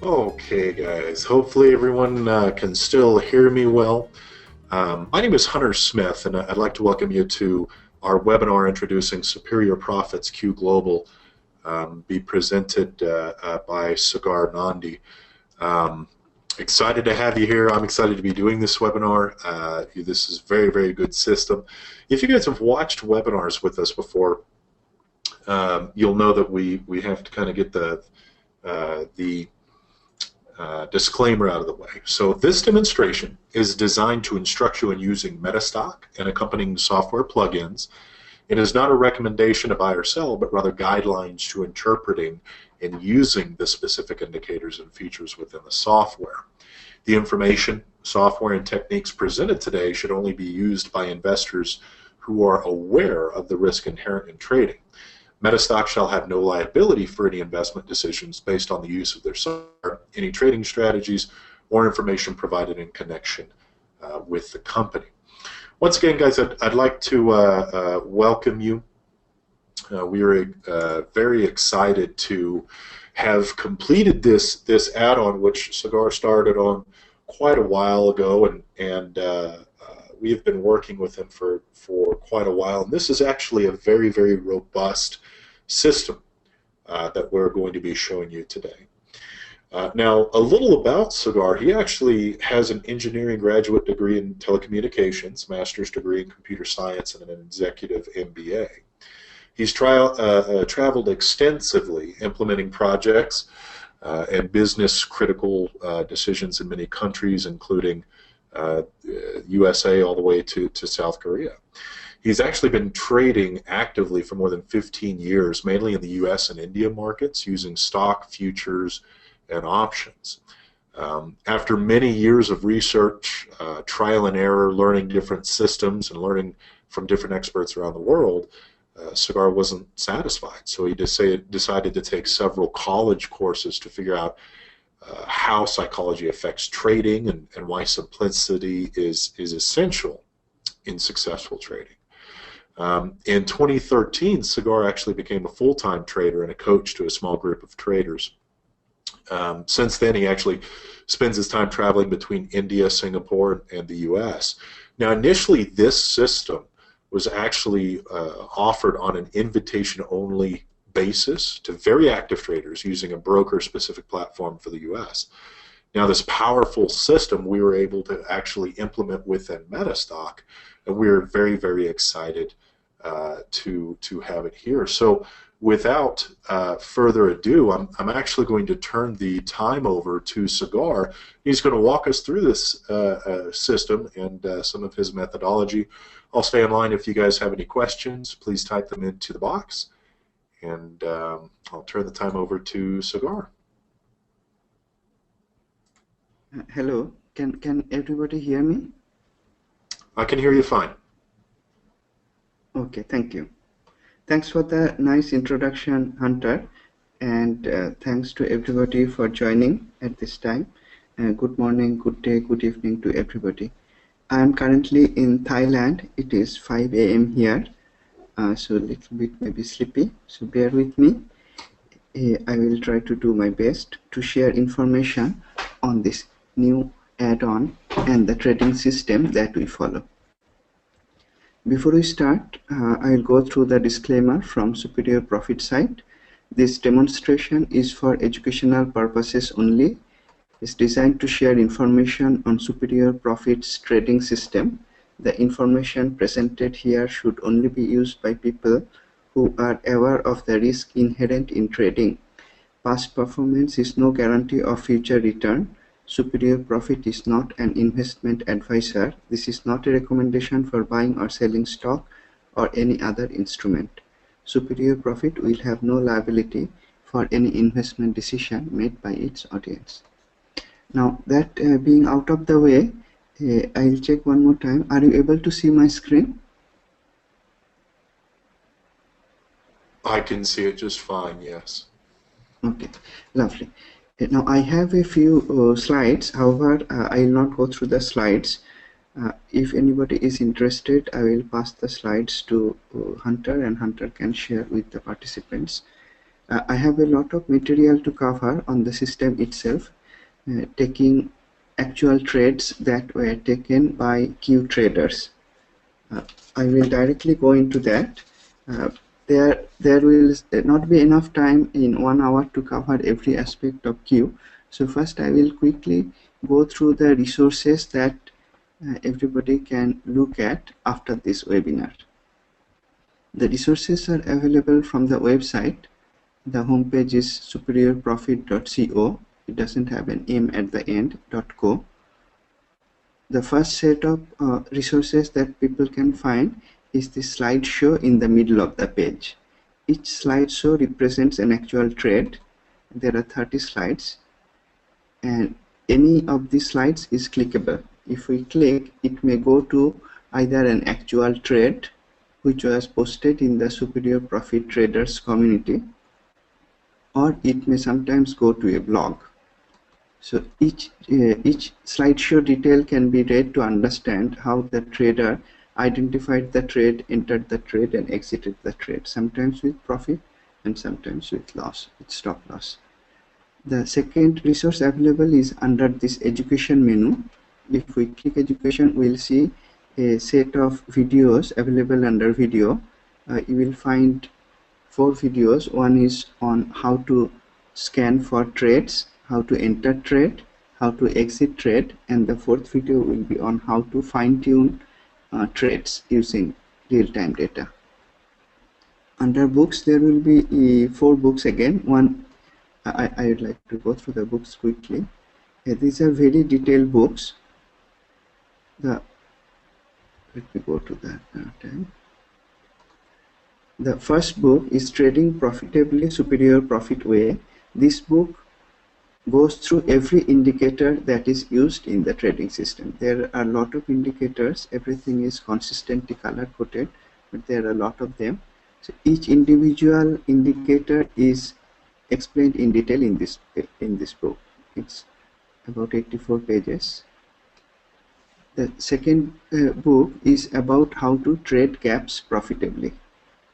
Okay, guys. Hopefully everyone can still hear me well. My name is Hunter Smith, and I'd like to welcome you to our webinar introducing Superior Profits Q Global, be presented by Sagar Nandi. Excited to have you here. I'm excited to be doing this webinar. This is a very, very good system. If you guys have watched webinars with us before, you'll know that we have to kind of get the disclaimer out of the way. So this demonstration is designed to instruct you in using MetaStock and accompanying software plugins. It is not a recommendation to buy or sell, but rather guidelines to interpreting and using the specific indicators and features within the software. The information, software, and techniques presented today should only be used by investors who are aware of the risk inherent in trading. MetaStock shall have no liability for any investment decisions based on the use of their software, any trading strategies, or information provided in connection with the company. Once again, guys, I'd like to welcome you. We are very excited to have completed this add-on, which Sagar started on quite a while ago, and we have been working with him for quite a while. And this is actually a very, very robust system that we're going to be showing you today. Now, a little about Sagar. He actually has an engineering graduate degree in telecommunications, master's degree in computer science, and an executive MBA. He's traveled extensively implementing projects and business-critical decisions in many countries, including USA all the way to South Korea. He's actually been trading actively for more than 15 years, mainly in the US and India markets, using stock, futures, and options. After many years of research, trial and error, learning different systems, and learning from different experts around the world, Sagar wasn't satisfied. So he decided to take several college courses to figure out how psychology affects trading and why simplicity is essential in successful trading. In 2013, Sagar actually became a full-time trader and a coach to a small group of traders. Since then, he actually spends his time traveling between India, Singapore, and the US. Now, initially, this system was actually offered on an invitation-only basis to very active traders using a broker-specific platform for the US. Now, this powerful system we were able to actually implement within MetaStock, and we're very, very excited to have it here. So without further ado, I'm actually going to turn the time over to Sagar. He's going to walk us through this system and some of his methodology. I'll stay in line if you guys have any questions. Please type them into the box, and I'll turn the time over to Sagar. Hello, can everybody hear me? I can hear you fine. Okay, thank you. Thanks for the nice introduction, Hunter, and thanks to everybody for joining at this time. Good morning, good day, good evening to everybody. I am currently in Thailand. It is 5 a.m. here, so a little bit maybe sleepy, so bear with me. I will try to do my best to share information on this new add-on and the trading system that we follow. Before we start, I will go through the disclaimer from Superior Profit site. This demonstration is for educational purposes only. It's designed to share information on Superior Profit's trading system. The information presented here should only be used by people who are aware of the risk inherent in trading. Past performance is no guarantee of future return. Superior Profit is not an investment advisor. This is not a recommendation for buying or selling stock or any other instrument. Superior Profit will have no liability for any investment decision made by its audience. Now that being out of the way, I'll check one more time. Are you able to see my screen? I can see it just fine, yes. Okay, lovely. Now I have a few slides. However, I will not go through the slides. If anybody is interested, I will pass the slides to Hunter, and Hunter can share with the participants. I have a lot of material to cover on the system itself. taking actual trades that were taken by Q traders. I will directly go into that. There will not be enough time in 1 hour to cover every aspect of Q. So first I will quickly go through the resources that everybody can look at after this webinar. The resources are available from the website. The homepage is superiorprofit.co. It doesn't have an M at the end, .co. The first set of resources that people can find is the slideshow in the middle of the page. Each slideshow represents an actual trade. There are 30 slides, and any of these slides is clickable. If we click, it may go to either an actual trade which was posted in the Superior Profit Traders community, or it may sometimes go to a blog. So each slideshow detail can be read to understand how the trader identified the trade, entered the trade, and exited the trade, sometimes with profit and sometimes with loss, with stop loss. The second resource available is under this education menu. If we click education, we'll see a set of videos available under video. You will find 4 videos. One is on how to scan for trades, how to enter trade, how to exit trade, and the 4th video will be on how to fine-tune trades using real-time data. Under books, there will be 4 books again. One, I would like to go through the books quickly. These are very detailed books. Let me go to that tab. The first book is Trading Profitably, Superior Profit Way. This book goes through every indicator that is used in the trading system. There are a lot of indicators. Everything is consistently color coded, but there are a lot of them. So each individual indicator is explained in detail in this book. It's about 84 pages. The second book is about how to trade gaps profitably.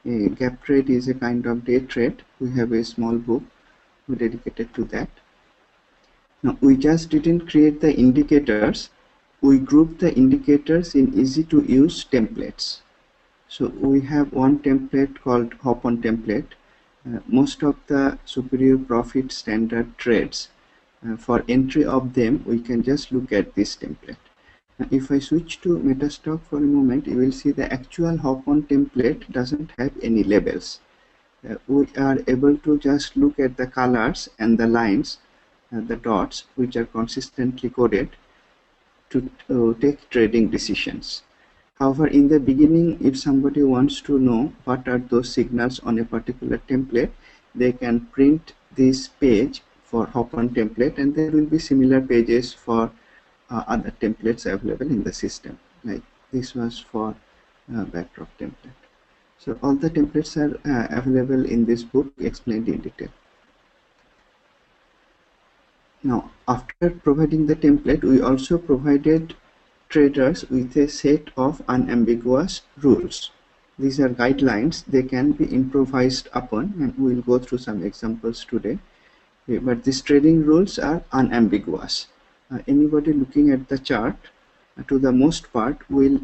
A gap trade is a kind of day trade. We have a small book dedicated to that. Now, we just didn't create the indicators. We grouped the indicators in easy to use templates. So we have one template called Hop on template. Most of the superior profit standard trades, for entry of them, we can just look at this template. Now, if I switch to MetaStock for a moment, you will see the actual Hop on template doesn't have any labels. We are able to just look at the colors and the lines, the dots, which are consistently coded to take trading decisions. However, in the beginning, if somebody wants to know what are those signals on a particular template, they can print this page for Hop on template, and there will be similar pages for other templates available in the system. Like this was for backdrop template. So all the templates are available in this book, explained in detail. Now, after providing the template, we also provided traders with a set of unambiguous rules. These are guidelines. They can be improvised upon, and we will go through some examples today. But these trading rules are unambiguous. Anybody looking at the chart, to the most part, will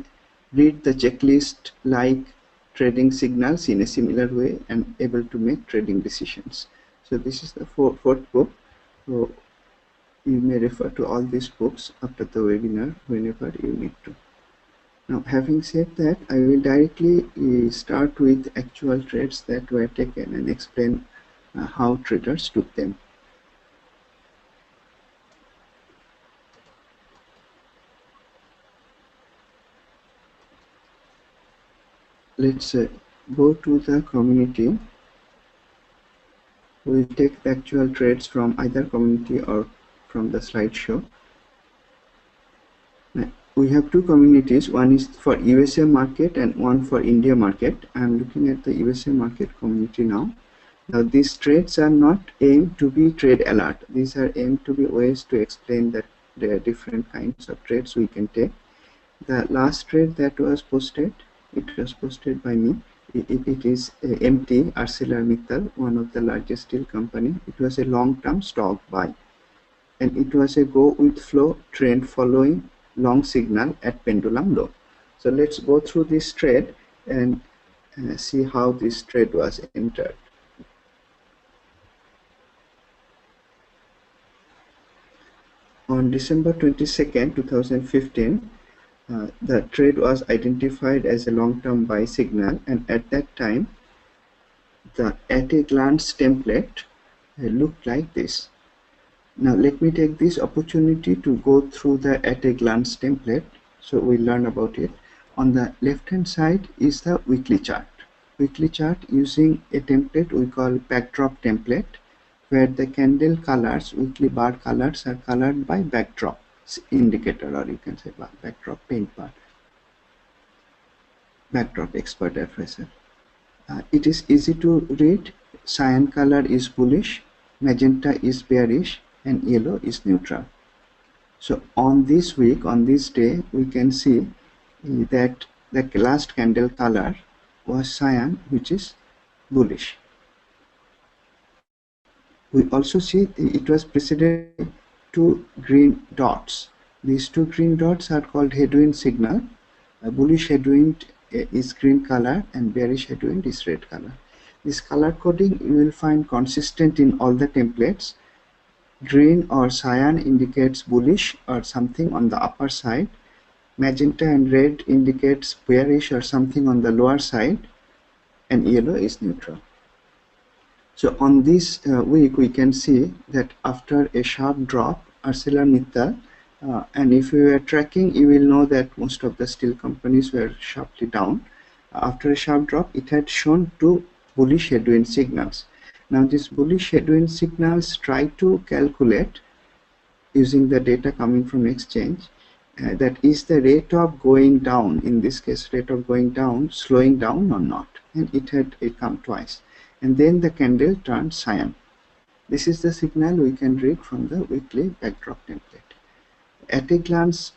read the checklist like trading signals in a similar way and able to make trading decisions. So this is the fourth book. So you may refer to all these books after the webinar whenever you need to. Now, having said that, I will directly start with actual trades that were taken and explain how traders took them. Let's go to the community. We'll take the actual trades from either community or from the slideshow. We have 2 communities. One is for USA market and one for India market. I'm looking at the USA market community now. Now, these trades are not aimed to be trade alert. These are aimed to be ways to explain that there are different kinds of trades we can take. The last trade that was posted, it was posted by me. It is MT, ArcelorMittal, one of the largest steel company. It was a long-term stock buy. and it was a go with flow trend following long signal at pendulum low. So let's go through this trade and see how this trade was entered. On December 22nd, 2015, the trade was identified as a long-term buy signal, and at that time the at a glance template looked like this. Now let me take this opportunity to go through the at a glance template so we learn about it. On the left hand side is the weekly chart. Weekly chart using a template we call backdrop template, where the candle colors, weekly bar colors, are colored by backdrop indicator, or you can say backdrop paint bar, backdrop expert advisor. It is easy to read. Cyan color is bullish, magenta is bearish, and yellow is neutral. So on this week, on this day, we can see that the last candle color was cyan, which is bullish. We also see it was preceded by two green dots. These two green dots are called headwind signal. A bullish headwind is green color and bearish headwind is red color. This color coding you will find consistent in all the templates. Green or cyan indicates bullish or something on the upper side. Magenta and red indicates bearish or something on the lower side, and yellow is neutral. So on this week we can see that after a sharp drop, ArcelorMittal, and if you are tracking, you will know that most of the steel companies were sharply down. After a sharp drop, it had shown two bullish headwind signals. Now these bullish headwind signals try to calculate using the data coming from exchange, that is the rate of going down, in this case rate of going down, slowing down or not, and it come twice, and then the candle turned cyan. This is the signal we can read from the weekly backdrop template. At a glance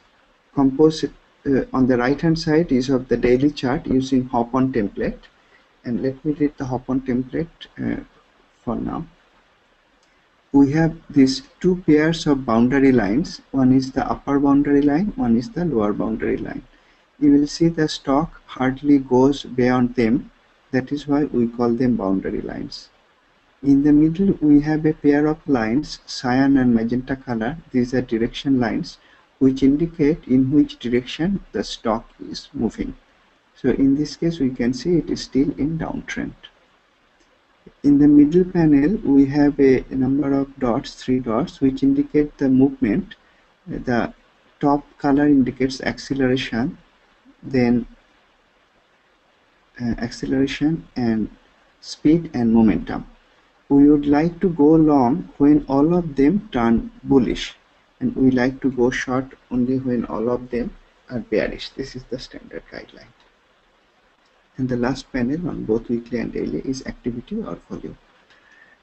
composite on the right hand side is of the daily chart using hop-on template, and let me read the hop-on template for now. We have these two pairs of boundary lines. One is the upper boundary line, one is the lower boundary line. You will see the stock hardly goes beyond them. That is why we call them boundary lines. In the middle we have a pair of lines, cyan and magenta color. These are direction lines which indicate in which direction the stock is moving. So in this case we can see it is still in downtrend. In the middle panel we have a number of dots, 3 dots, which indicate the movement. The top color indicates acceleration, then acceleration and speed and momentum. We would like to go long when all of them turn bullish, and we like to go short only when all of them are bearish. This is the standard guideline. And the last panel on both weekly and daily is activity or volume.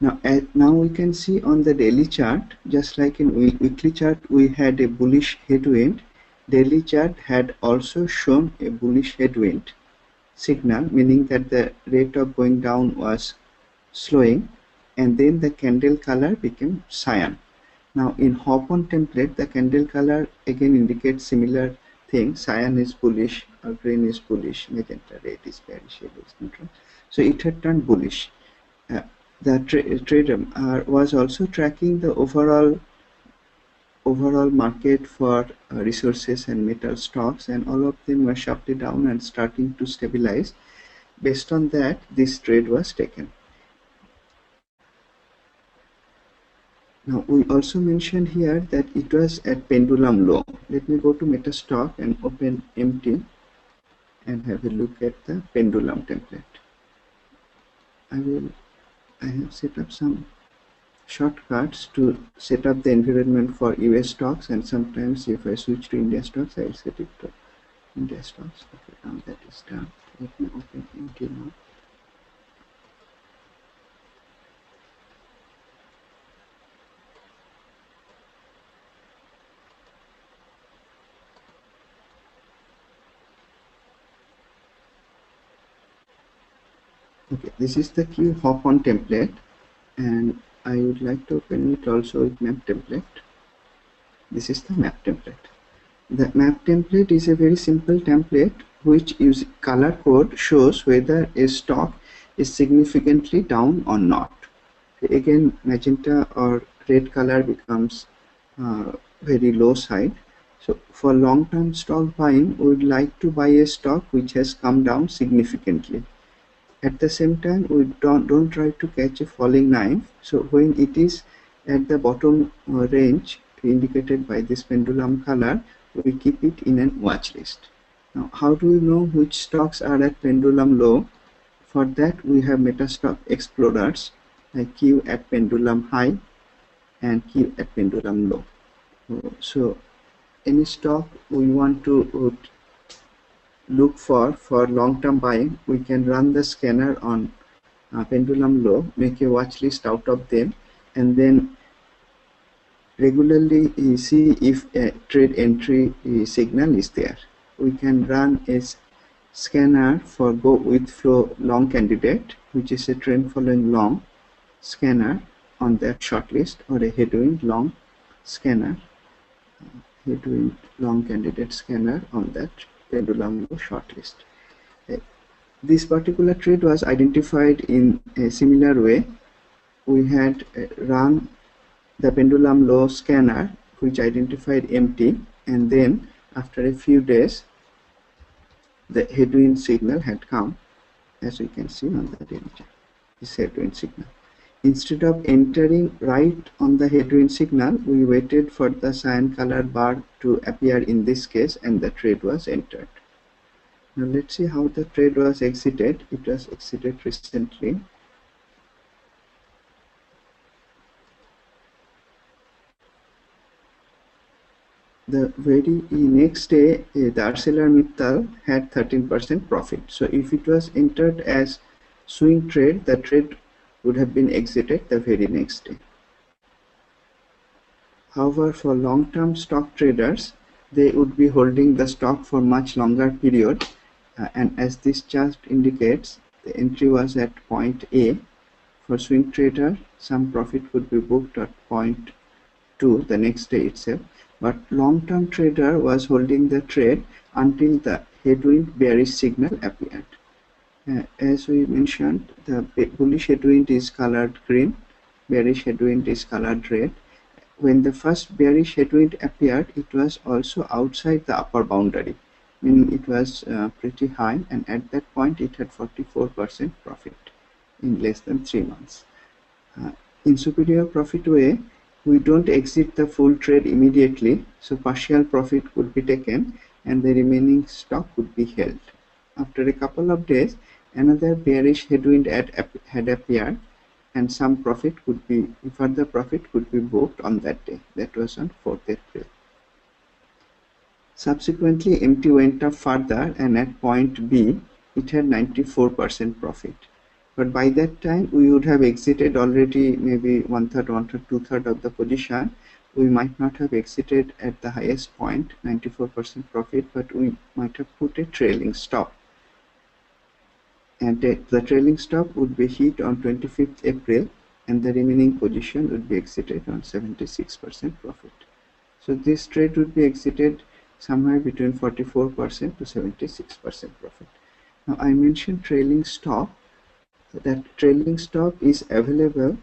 Now we can see on the daily chart, just like in weekly chart we had a bullish headwind, daily chart had also shown a bullish headwind signal, meaning that the rate of going down was slowing, and then the candle color became cyan. Now in hop-on template, the candle color again indicates similar thing. Cyan is bullish, or green is bullish, magenta, red is bearish, yellow is neutral. So it had turned bullish. The trader was also tracking the overall market for resources and metal stocks, and all of them were sharply down and starting to stabilize. Based on that, this trade was taken. Now we also mentioned here that it was at pendulum low. Let me go to MetaStock and open empty and have a look at the pendulum template. I have set up some shortcuts to set up the environment for US stocks, and sometimes if I switch to India stocks, I will set it to India stocks. Okay, now that is done. Let me open empty now. Okay, this is the Q hop-on template, and I would like to open it also with map template. This is the map template. The map template is a very simple template which using color code shows whether a stock is significantly down or not. Again, magenta or red color becomes very low side. So for long-term stock buying, we would like to buy a stock which has come down significantly. At the same time, we don't try to catch a falling knife. So when it is at the bottom range indicated by this pendulum color, we keep it in a watch list. Now, how do we know which stocks are at pendulum low? For that, we have MetaStock explorers like Q at pendulum high and Q at pendulum low. So any stock we want to look for long-term buying, we can run the scanner on pendulum low, make a watch list out of them, and then regularly see if a trade entry signal is there. We can run a scanner for go with flow long candidate, which is a trend following long scanner on that shortlist, or a headwind long scanner, headwind long candidate scanner on that pendulum low shortlist. This particular trade was identified in a similar way. We had run the pendulum low scanner which identified empty, and then after a few days the headwind signal had come, as we can see on the image, this headwind signal. Instead of entering right on the headwind signal, we waited for the cyan color bar to appear in this case, and the trade was entered. Now let's see how the trade was exited. It was exited recently. The very next day, the ArcelorMittal had 13% profit. So if it was entered as swing trade, the trade would have been exited the very next day. However, for long-term stock traders, they would be holding the stock for much longer period, and as this chart indicates, the entry was at point A. For swing trader, some profit would be booked at point 2 the next day itself, but long-term trader was holding the trade until the headwind bearish signal appeared. As we mentioned, the bullish headwind is colored green, bearish headwind is colored red. When the first bearish headwind appeared, it was also outside the upper boundary, meaning it was pretty high, and at that point it had 44% profit in less than 3 months. In superior profit way, we don't exit the full trade immediately, so partial profit would be taken and the remaining stock would be held. After a couple of days, another bearish headwind had appeared, and some profit could be, further profit could be booked on that day. That was on 4th April. Subsequently, MT went up further, and at point B, it had 94% profit. But by that time, we would have exited already maybe 1/3, 1/3, 2/3 of the position. We might not have exited at the highest point, 94% profit, but we might have put a trailing stop. And the trailing stop would be hit on 25th April, and the remaining position would be exited on 76% profit. So this trade would be exited somewhere between 44% to 76% profit. Now I mentioned trailing stop. That trailing stop is available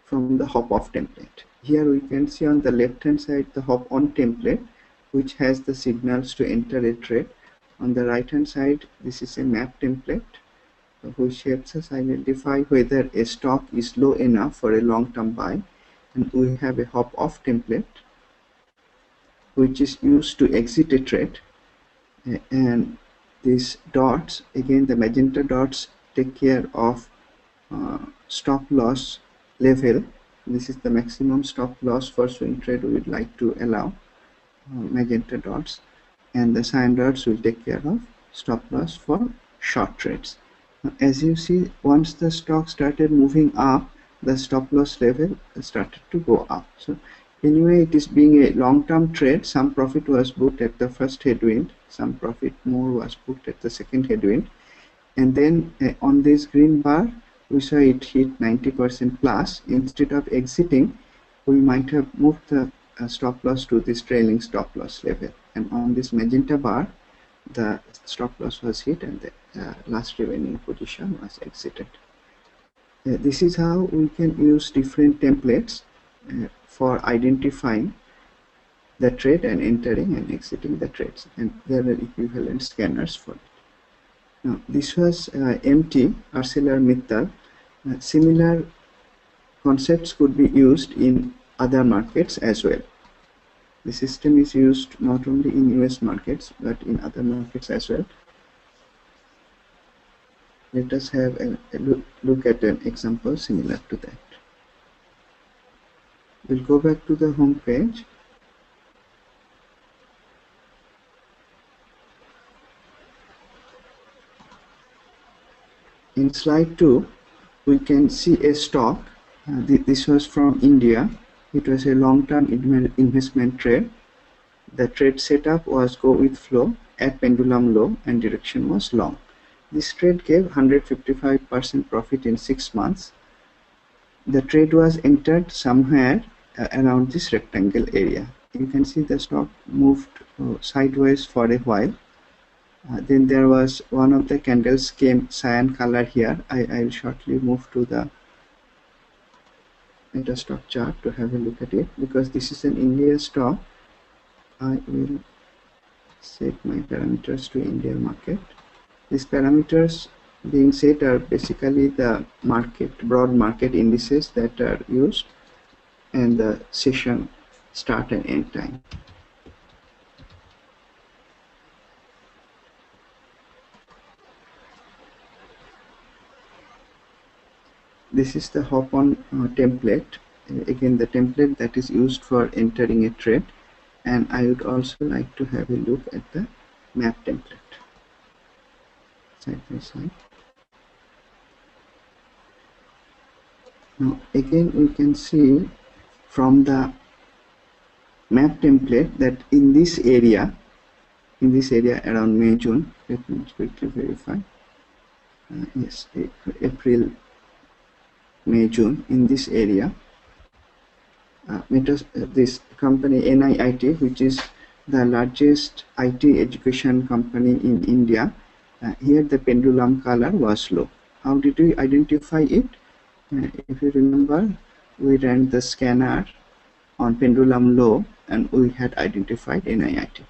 from the hop off template. Here we can see on the left hand side the hop on template, which has the signals to enter a trade. On the right hand side, this is a map template which helps us identify whether a stock is low enough for a long-term buy, and we have a hop off template which is used to exit a trade, and these dots, again the magenta dots, take care of stop loss level. This is the maximum stop loss for swing trade we would like to allow, magenta dots, and the cyan dots will take care of stop loss for short trades. Now, as you see, once the stock started moving up, the stop loss level started to go up. So anyway, it is being a long-term trade. Some profit was booked at the first headwind, some profit more was booked at the second headwind, and then on this green bar we saw it hit 90% plus. Instead of exiting, we might have moved the stop loss to this trailing stop loss level, and on this magenta bar the stop loss was hit and the last remaining position was exited. This is how we can use different templates for identifying the trade and entering and exiting the trades, and there are equivalent scanners for it. Now this was MT, ArcelorMittal. Similar concepts could be used in other markets as well. The system is used not only in US markets but in other markets as well. Let us have a look at an example similar to that. We'll go back to the home page. In slide 2, we can see a stock. This was from India. It was a long-term investment trade. The trade setup was go with flow at pendulum low and direction was long. This trade gave 155% profit in 6 months. The trade was entered somewhere around this rectangle area. You can see the stock moved sideways for a while. Then there was one of the candles came cyan color here. I will shortly move to the MetaStock chart to have a look at it, because this is an India stock. I will set my parameters to India market. These parameters being set are basically the broad market indices that are used, and the session start and end time. This is the hop-on template, again the template that is used for entering a trade, and I would also like to have a look at the map template side by side. Now again we can see from the map template that in this area around May, June, let me quickly verify, yes, April, May, June, in this area, this company NIIT, which is the largest IT education company in India, here the pendulum color was low. How did we identify it? If you remember, we ran the scanner on pendulum low and we had identified NIIT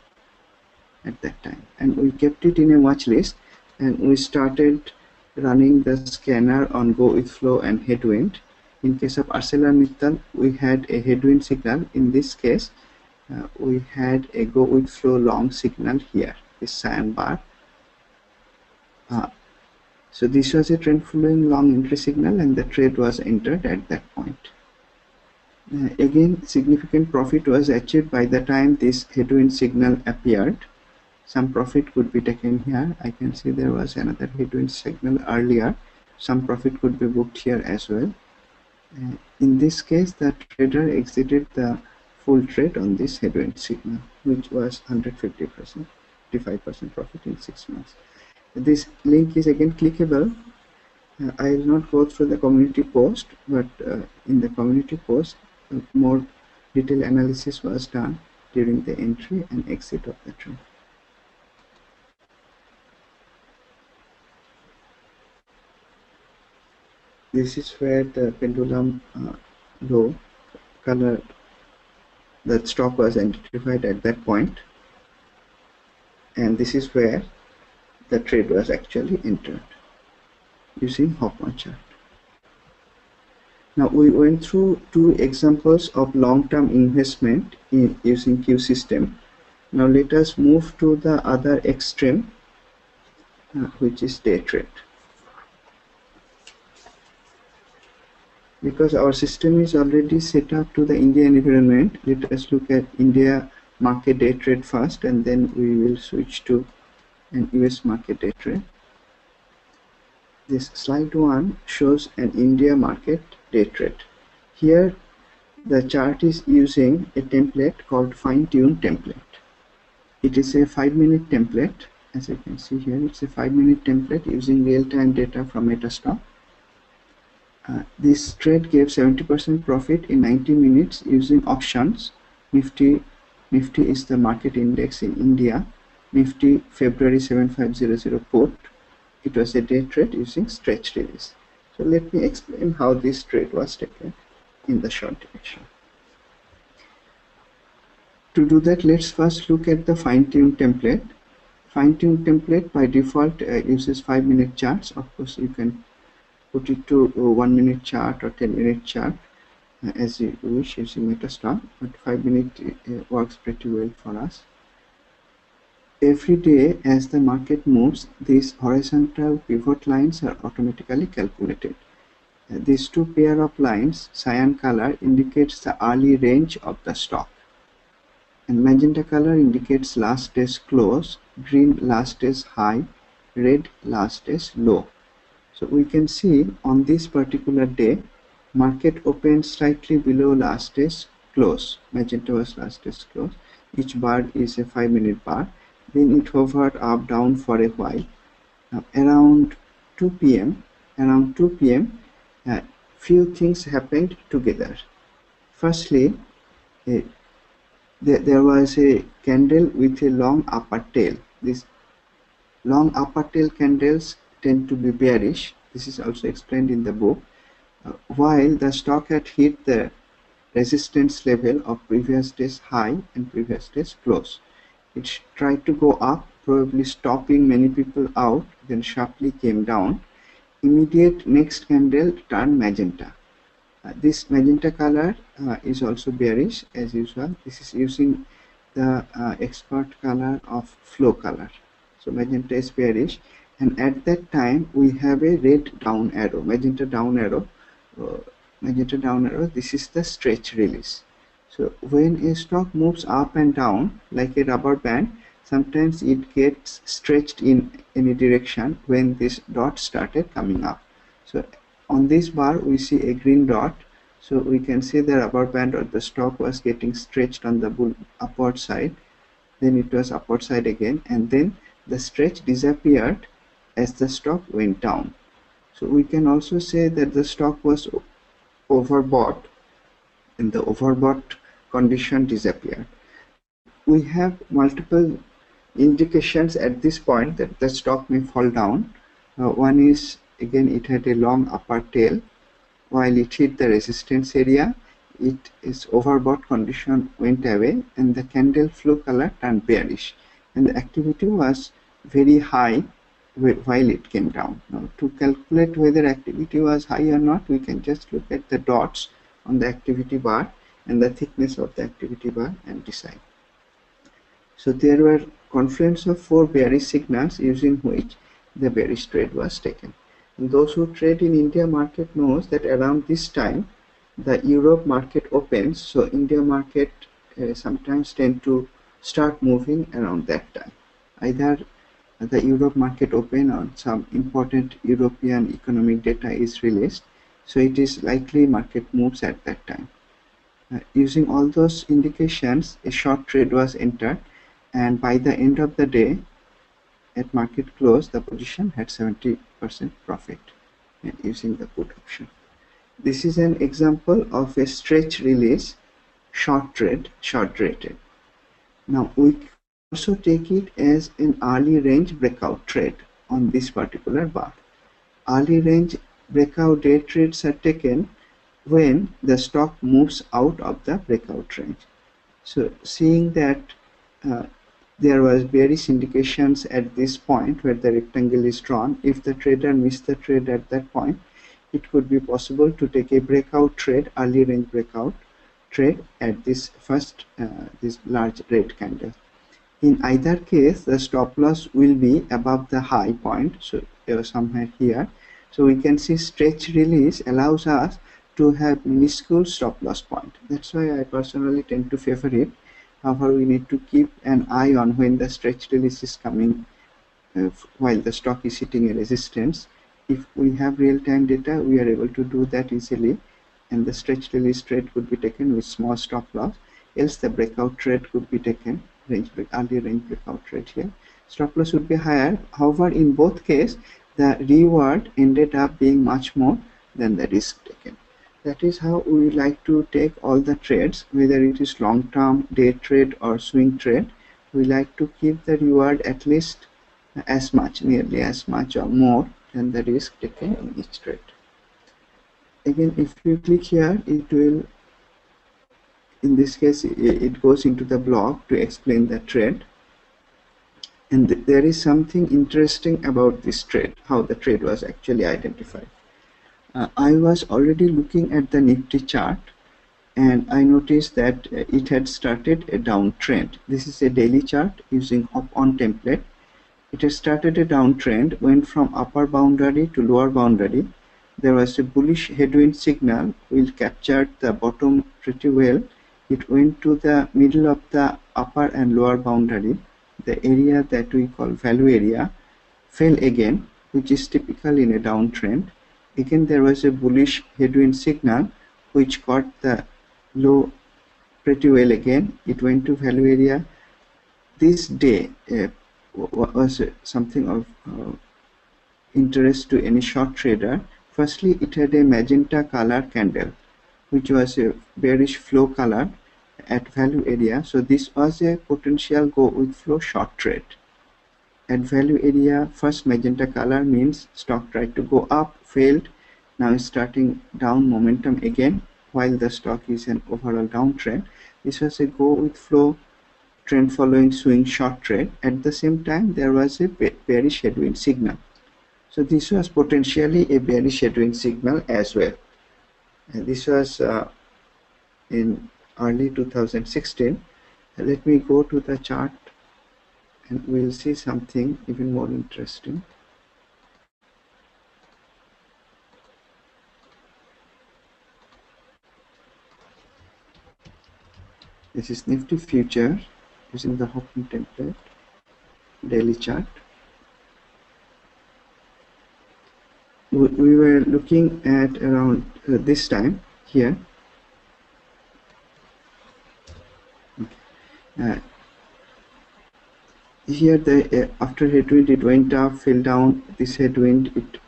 at that time, and we kept it in a watch list, and we started running the scanner on go with flow and headwind. In case of ArcelorMittal, we had a headwind signal. In this case, we had a go with flow long signal here, this cyan bar. So this was a trend following long entry signal, and the trade was entered at that point. Again, significant profit was achieved by the time this headwind signal appeared. Some profit could be taken here. I can see there was another headwind signal earlier. Some profit could be booked here as well. In this case, the trader exited the full trade on this headwind signal, which was 150%, 55% profit in 6 months. This link is again clickable. I will not go through the community post, but in the community post, more detailed analysis was done during the entry and exit of the trade. This is where the pendulum low color, the stock was identified at that point, and this is where the trade was actually entered using hop-on chart. Now we went through 2 examples of long-term investment in using Q system. Now let us move to the other extreme, which is day trade. Because our system is already set up to the Indian environment, let us look at India market day trade first, and then we will switch to an US market day trade. This slide 1 shows an India market day trade. Here the chart is using a template called fine-tune template. It is a 5-minute template. As you can see here, it's a 5-minute template using real-time data from MetaStock. This trade gave 70% profit in 90 minutes using options Nifty is the market index in India. Nifty February 7500 put. It was a day trade using stretch release. So let me explain how this trade was taken in the short direction. To do that, let's first look at the fine-tune template. Fine-tune template by default uses 5-minute charts. Of course, you can put it to 1-minute chart or 10-minute chart as you wish using MetaStock, but 5-minute works pretty well for us. Every day as the market moves, these horizontal pivot lines are automatically calculated. These two pair of lines, cyan color indicates the early range of the stock, and magenta color indicates last day's close, green last day's high, red last day's low. So we can see on this particular day, market opened slightly below last day's close. Magenta was last day's close. Each bar is a 5-minute bar. Then it hovered up down for a while. Around 2 p.m. Few things happened together. Firstly, there was a candle with a long upper tail. These long upper tail candles tend to be bearish. This is also explained in the book. While the stock had hit the resistance level of previous day's high and previous day's close. It tried to go up, probably stopping many people out, then sharply came down. Immediate next candle turned magenta. This magenta color is also bearish as usual. This is using the expert color of flow color. So magenta is bearish, and at that time we have a red down arrow, magenta down arrow. This is the stretch release. So when a stock moves up and down like a rubber band, sometimes it gets stretched in any direction when this dot started coming up. So on this bar we see a green dot, so we can see the rubber band or the stock was getting stretched on the upward side, then it was upward side again, and then the stretch disappeared as the stock went down. So we can also say that the stock was overbought and the overbought condition disappeared. We have multiple indications at this point that the stock may fall down. One is, again, it had a long upper tail. While it hit the resistance area, its overbought condition went away and the candle flow color turned bearish, and the activity was very high while it came down. Now, to calculate whether activity was high or not, we can just look at the dots on the activity bar and the thickness of the activity bar and decide. So there were confluence of 4 bearish signals using which the bearish trade was taken. And those who trade in India market knows that around this time the Europe market opens, so India market sometimes tend to start moving around that time. Either the Europe market open or some important European economic data is released, so it is likely market moves at that time. Using all those indications, a short trade was entered, and by the end of the day at market close the position had 70% profit using the put option. This is an example of a stretch release short trade, short rated. Now we also take it as an early range breakout trade on this particular bar. Early range breakout day trades are taken when the stock moves out of the breakout range. So seeing that there was bearish indications at this point where the rectangle is drawn, if the trader missed the trade at that point, it could be possible to take a breakout trade, early range breakout trade at this first this large red candle. In either case, the stop loss will be above the high point, so somewhere here. So we can see stretch release allows us to have minuscule stop loss point. That's why I personally tend to favor it. However, we need to keep an eye on when the stretch release is coming while the stock is hitting a resistance. If we have real-time data, we are able to do that easily, and the stretch release trade could be taken with small stop loss. Else the breakout trade could be taken, early range breakout trade here. Stop loss would be higher. However, in both cases, the reward ended up being much more than the risk taken. That is how we like to take all the trades, whether it is long-term, day trade or swing trade. We like to keep the reward at least as much, nearly as much or more than the risk taken in each trade. Again, if you click here, it will, in this case, it goes into the blog to explain the trade. And there is something interesting about this trade, how the trade was actually identified. I was already looking at the Nifty chart, and I noticed that it had started a downtrend. This is a daily chart using hop-on template. It has started a downtrend, went from upper boundary to lower boundary. There was a bullish headwind signal which captured the bottom pretty well. It went to the middle of the upper and lower boundary, the area that we call value area, fell again, which is typical in a downtrend. Again, there was a bullish headwind signal which caught the low pretty well again. It went to value area. This day was something of interest to any short trader. Firstly, it had a magenta color candle, which was a bearish flow color at value area. So this was a potential go with flow short trade. At value area, first magenta color means stock tried to go up, failed, now is starting down momentum again while the stock is an overall downtrend. This was a go with flow trend following swing short trade. At the same time, there was a bearish headwind signal. So this was potentially a bearish headwind signal as well. And this was in early 2016. Let me go to the chart and we'll see something even more interesting. This is Nifty future using the Hopkins template, daily chart. We were looking at around this time here. Here the after headwind it went up, fell down. This headwind, it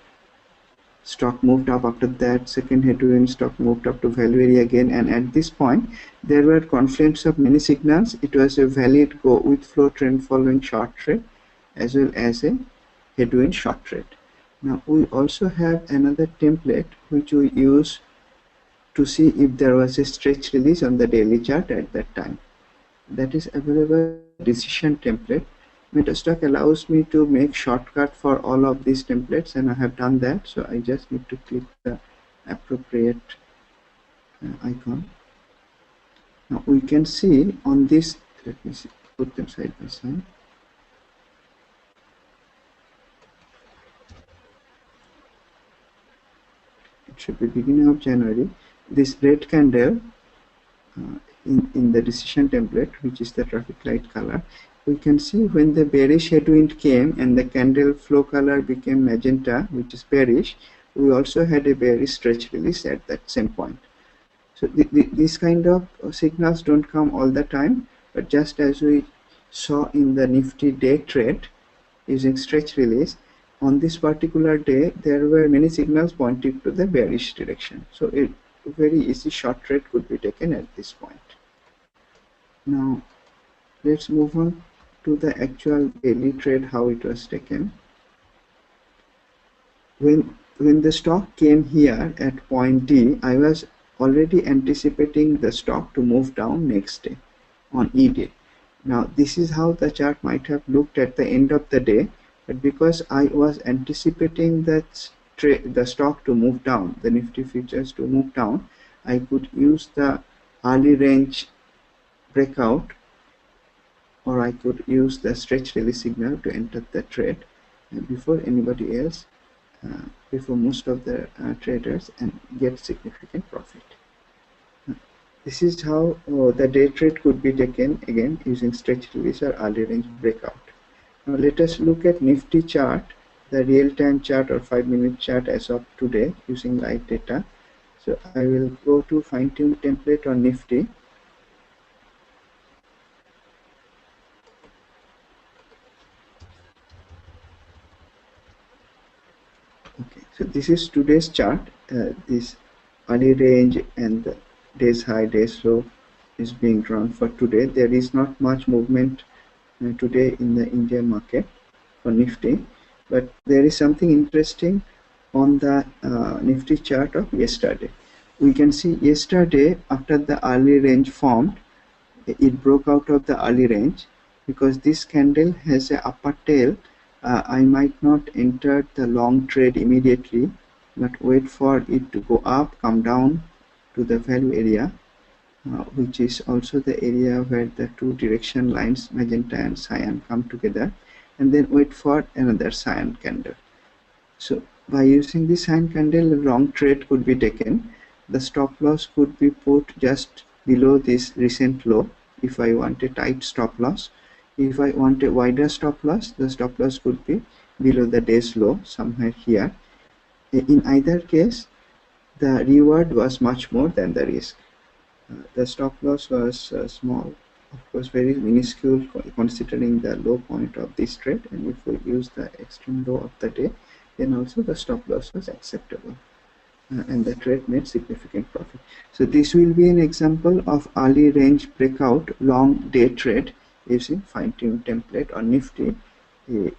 stock moved up. After that second headwind, stock moved up to value area again, and at this point there were confluence of many signals. It was a valid go with flow trend following short trade as well as a headwind short trade. Now we also have another template which we use to see if there was a stretch release on the daily chart at that time. That is available decision template. MetaStock allows me to make shortcut for all of these templates, and I have done that. So I just need to click the appropriate icon. Now we can see on this, let me see, put them side by side. It should be beginning of January. This red candle in the decision template, which is the traffic light color, we can see when the bearish headwind came and the candle flow color became magenta, which is bearish, we also had a bearish stretch release at that same point. So these kind of signals don't come all the time, but just as we saw in the Nifty day trade using stretch release, on this particular day there were many signals pointing to the bearish direction. So a very easy short trade could be taken at this point. Now let's move on to the actual daily trade, how it was taken. When the stock came here at point D, I was already anticipating the stock to move down next day on E day. Now this is how the chart might have looked at the end of the day, but because I was anticipating that the stock to move down, the Nifty futures to move down, I could use the early range breakout, or I could use the stretch release signal to enter the trade before anybody else, before most of the traders, and get significant profit. This is how the day trade could be taken, again using stretch release or early range breakout. Now let us look at Nifty chart, the real-time chart or 5-minute chart as of today using live data. So I will go to fine-tune template on Nifty. Okay, so this is today's chart. This early range and the days high, days low is being drawn for today. There is not much movement today in the Indian market for Nifty, but there is something interesting on the Nifty chart of yesterday. We can see yesterday after the early range formed, it broke out of the early range. Because this candle has a upper tail, I might not enter the long trade immediately, but wait for it to go up, come down to the value area, which is also the area where the two direction lines magenta and cyan come together, and then wait for another cyan candle. So by using this cyan candle, a long trade could be taken. The stop loss could be put just below this recent low if I want a tight stop loss. If I want a wider stop loss, the stop loss could be below the day's low somewhere here. In either case, the reward was much more than the risk. The stop loss was small, of course very minuscule considering the low point of this trade, and if we use the extreme low of the day, then also the stop loss was acceptable, and the trade made significant profit. So this will be an example of early range breakout long day trade using fine-tuned template on Nifty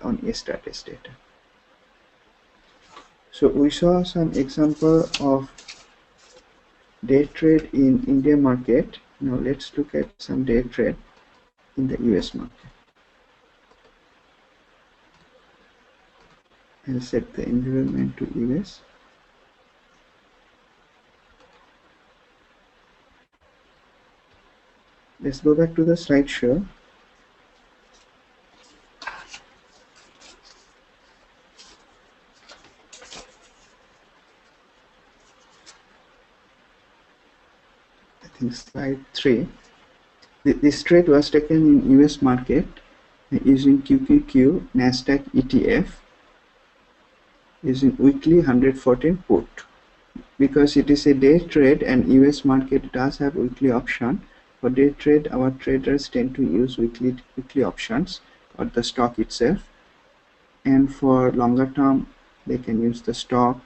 on yesterday's data. So we saw some example of day trade in Indian market. Now let's look at some day trade in the US market. I'll set the environment to US. Let's go back to the slideshow. I think slide 3. This trade was taken in US market using QQQ NASDAQ ETF using weekly 114 put. Because it is a day trade and US market does have weekly option, for day trade our traders tend to use weekly options or the stock itself, and for longer term they can use the stock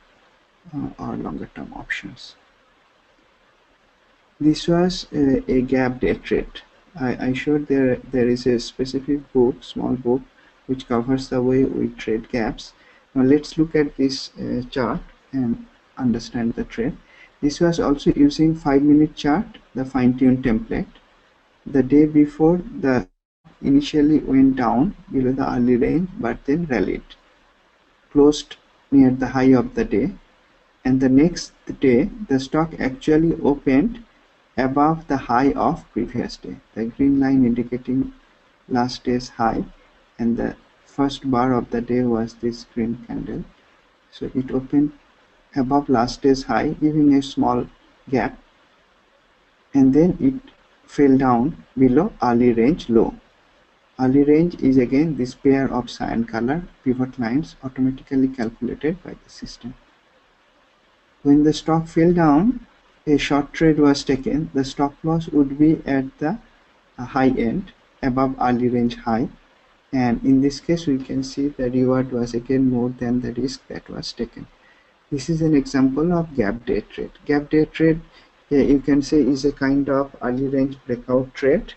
or longer term options. This was a gap day trade. I showed there is a specific book, small book, which covers the way we trade gaps. Now let's look at this chart and understand the trade. This was also using 5-minute chart, the fine-tuned template. The day before, the initially went down below the early range but then rallied, closed near the high of the day, and the next day the stock actually opened above the high of previous day. The green line indicating last day's high, and the first bar of the day was this green candle. So it opened above last day's high, giving a small gap, and then it fell down below early range low. Early range is again this pair of cyan color pivot lines automatically calculated by the system. When the stock fell down, a short trade was taken. The stop loss would be at the high end above early range high, and in this case we can see the reward was again more than the risk that was taken. This is an example of gap day trade. Gap day trade, you can say, is a kind of early range breakout trade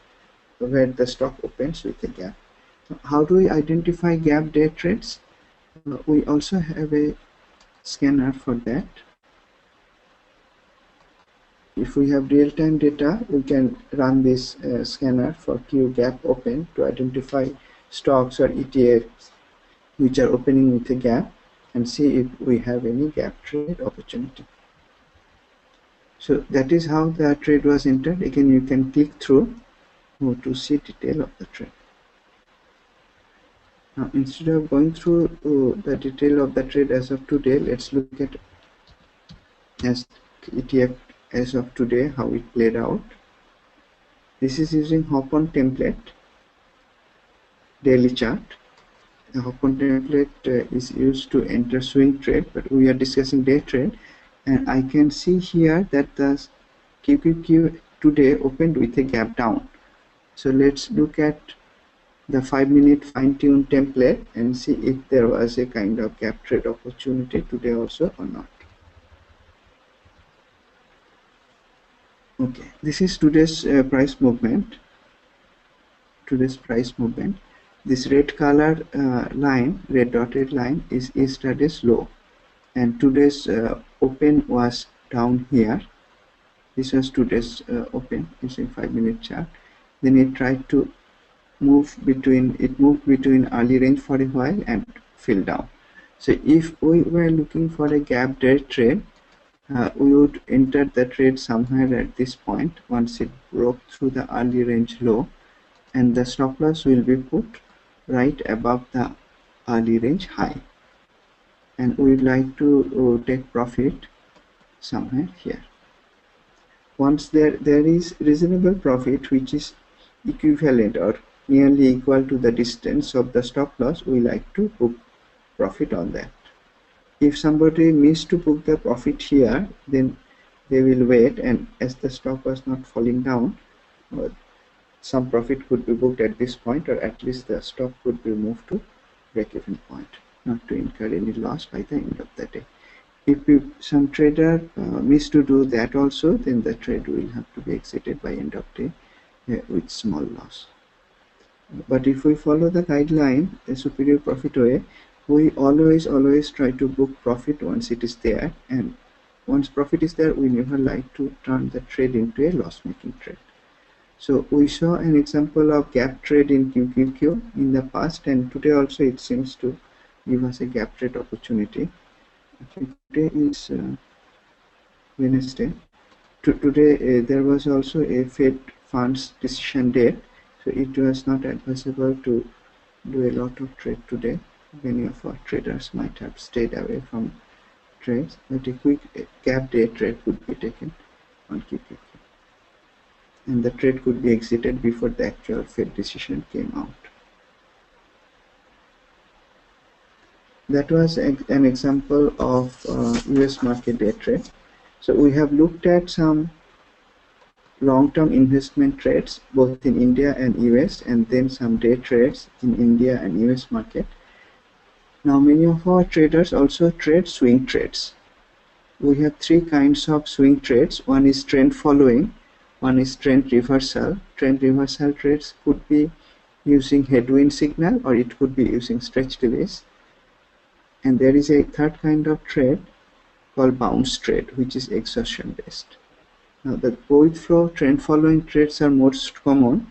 where the stock opens with a gap. How do we identify gap day trades? We also have a scanner for that. If we have real-time data, we can run this scanner for Q gap open to identify stocks or ETFs which are opening with a gap and see if we have any gap trade opportunity. So that is how the trade was entered. Again, you can click through to see detail of the trade. Now, instead of going through the detail of the trade as of today, let's look at as ETF as of today, how it played out. This is using hop-on template daily chart. The hop-on template is used to enter swing trade, but we are discussing day trade, and I can see here that the QQQ today opened with a gap down. So let's look at the 5-minute fine-tuned template and see if there was a kind of gap trade opportunity today also or not. Okay, this is today's price movement. This red color line, red dotted line, is yesterday's low, and today's open was down here. This was today's open using 5-minute chart. Then it tried to moved between early range for a while and fell down. So if we were looking for a gap day trade, we would enter the trade somewhere at this point once it broke through the early range low, and the stop loss will be put right above the early range high, and we would like to take profit somewhere here. Once there is reasonable profit which is equivalent or nearly equal to the distance of the stop loss, we like to book profit on that. If somebody missed to book the profit here, then they will wait, and as the stock was not falling down, some profit could be booked at this point, or at least the stock could be moved to break-even point, not to incur any loss by the end of the day. If some trader missed to do that also, then the trade will have to be exited by end of day with small loss. But if we follow the guideline, the superior profit way, we always try to book profit once it is there, and once profit is there, we never like to turn the trade into a loss-making trade. So we saw an example of gap trade in QQQ in the past, and today also it seems to give us a gap trade opportunity. Today is Wednesday. Today there was also a Fed funds decision day, so it was not advisable to do a lot of trade today. Many of our traders might have stayed away from trades, but a quick gap day trade could be taken on QQQ, and the trade could be exited before the actual Fed decision came out. That was an example of US market day trade. So we have looked at some long-term investment trades both in India and US, and then some day trades in India and US market. Now many of our traders also trade swing trades. We have three kinds of swing trades. One is trend following, one is trend reversal. Trend reversal trades could be using headwind signal, or it could be using stretch delays. And there is a third kind of trade called bounce trade, which is exhaustion based. Now the bullish flow trend following trades are most common.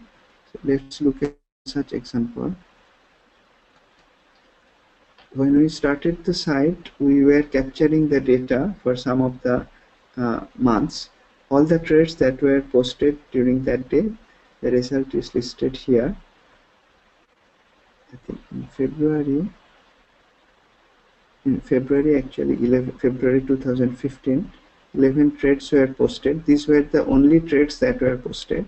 So let's look at such example. When we started the site, we were capturing the data for some of the months. All the trades that were posted during that day, the result is listed here. I think in February actually, February 2015, 11 trades were posted. These were the only trades that were posted.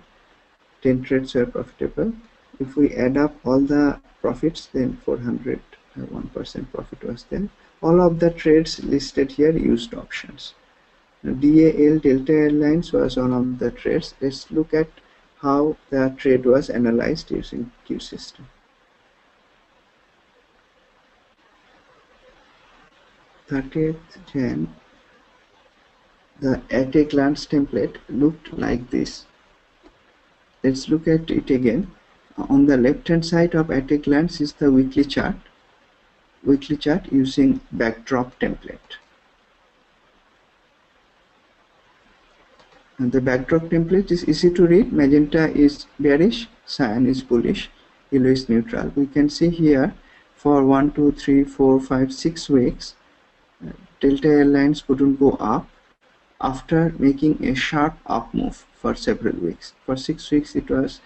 10 trades were profitable. If we add up all the profits, then 401% profit was there. All of the trades listed here used options. Now, DAL, Delta Airlines, was one of the trades. Let's look at how the trade was analyzed using Q system. 30th Jan, the at a glance template looked like this. Let's look at it again. On the left hand side of at a glance is the weekly chart using backdrop template. And the backdrop template is easy to read. Magenta is bearish, cyan is bullish, yellow is neutral. We can see here for 1, 2, 3, 4, 5, 6 weeks, Delta Airlines couldn't go up after making a sharp up move for several weeks. For 6 weeks it was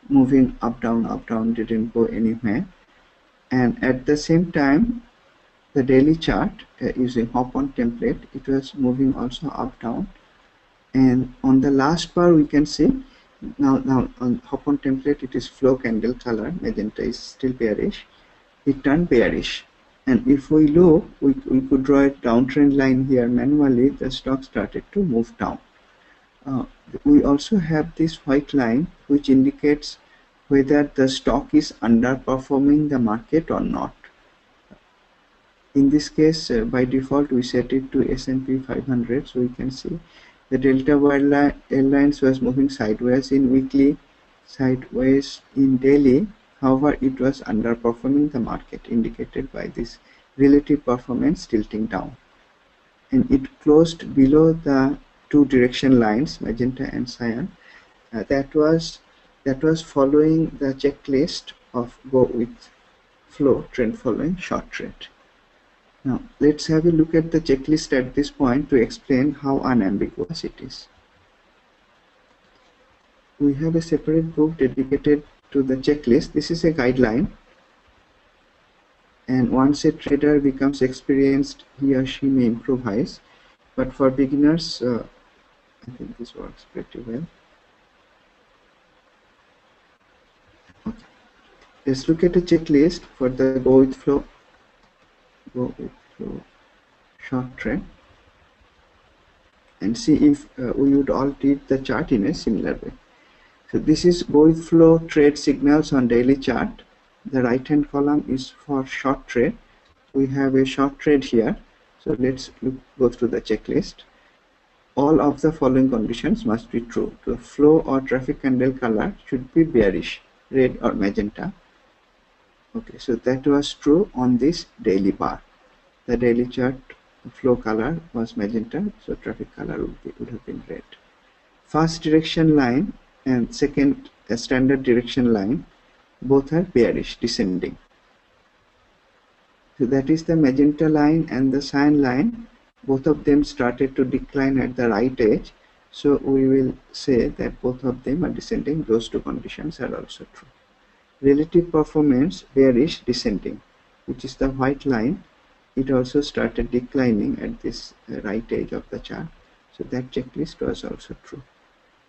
moving up down, didn't go anywhere. And at the same time, the daily chart using hop on template, it was moving also up down. And on the last bar we can see now on hop on template it is flow candle color, magenta is still bearish, it turned bearish. And if we look, we could draw a downtrend line here manually. The stock started to move down. We also have this white line which indicates whether the stock is underperforming the market or not. In this case, by default we set it to S&P 500, so we can see The Delta Airlines was moving sideways in weekly, sideways in daily. However, it was underperforming the market, indicated by this relative performance tilting down. And it closed below the two direction lines, magenta and cyan. That was following the checklist of go with flow, trend following, short trade. Now let's have a look at the checklist at this point to explain how unambiguous it is. We have a separate book dedicated to the checklist. This is a guideline, and once a trader becomes experienced, he or she may improvise, but for beginners, I think this works pretty well. Okay. Let's look at a checklist for the go with flow short trend and see if we would all treat the chart in a similar way. So this is go with flow trade signals on daily chart. The right hand column is for short trade. We have a short trade here. So let's go through the checklist. All of the following conditions must be true. The flow or traffic candle color should be bearish, red or magenta. Okay, so that was true on this daily bar. The daily chart flow color was magenta, so traffic color would have been red. First direction line and second standard direction line, both are bearish, descending. So that is the magenta line and the cyan line. Both of them started to decline at the right edge. So we will say that both of them are descending. Those two conditions are also true. Relative performance, bearish, descending, which is the white line. It also started declining at this right edge of the chart. So that checklist was also true.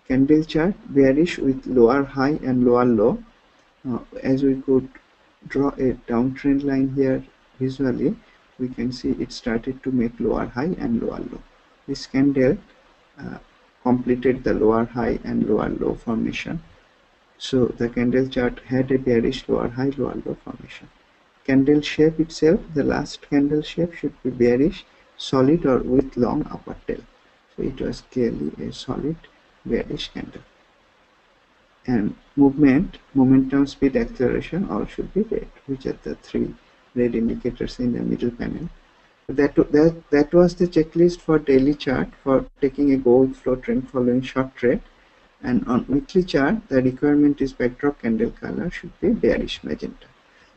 Candle chart, bearish with lower high and lower low. As we could draw a downtrend line here visually, we can see it started to make lower high and lower low. This candle completed the lower high and lower low formation. So the candle chart had a bearish lower high, lower low formation. Candle shape itself, the last candle shape should be bearish, solid or with long upper tail. So it was clearly a solid bearish candle. And movement, momentum, speed, acceleration, all should be red, which are the three red indicators in the middle panel. That was the checklist for daily chart for taking a go with flow trend following short trade. And on weekly chart, the requirement is backdrop candle color should be bearish magenta.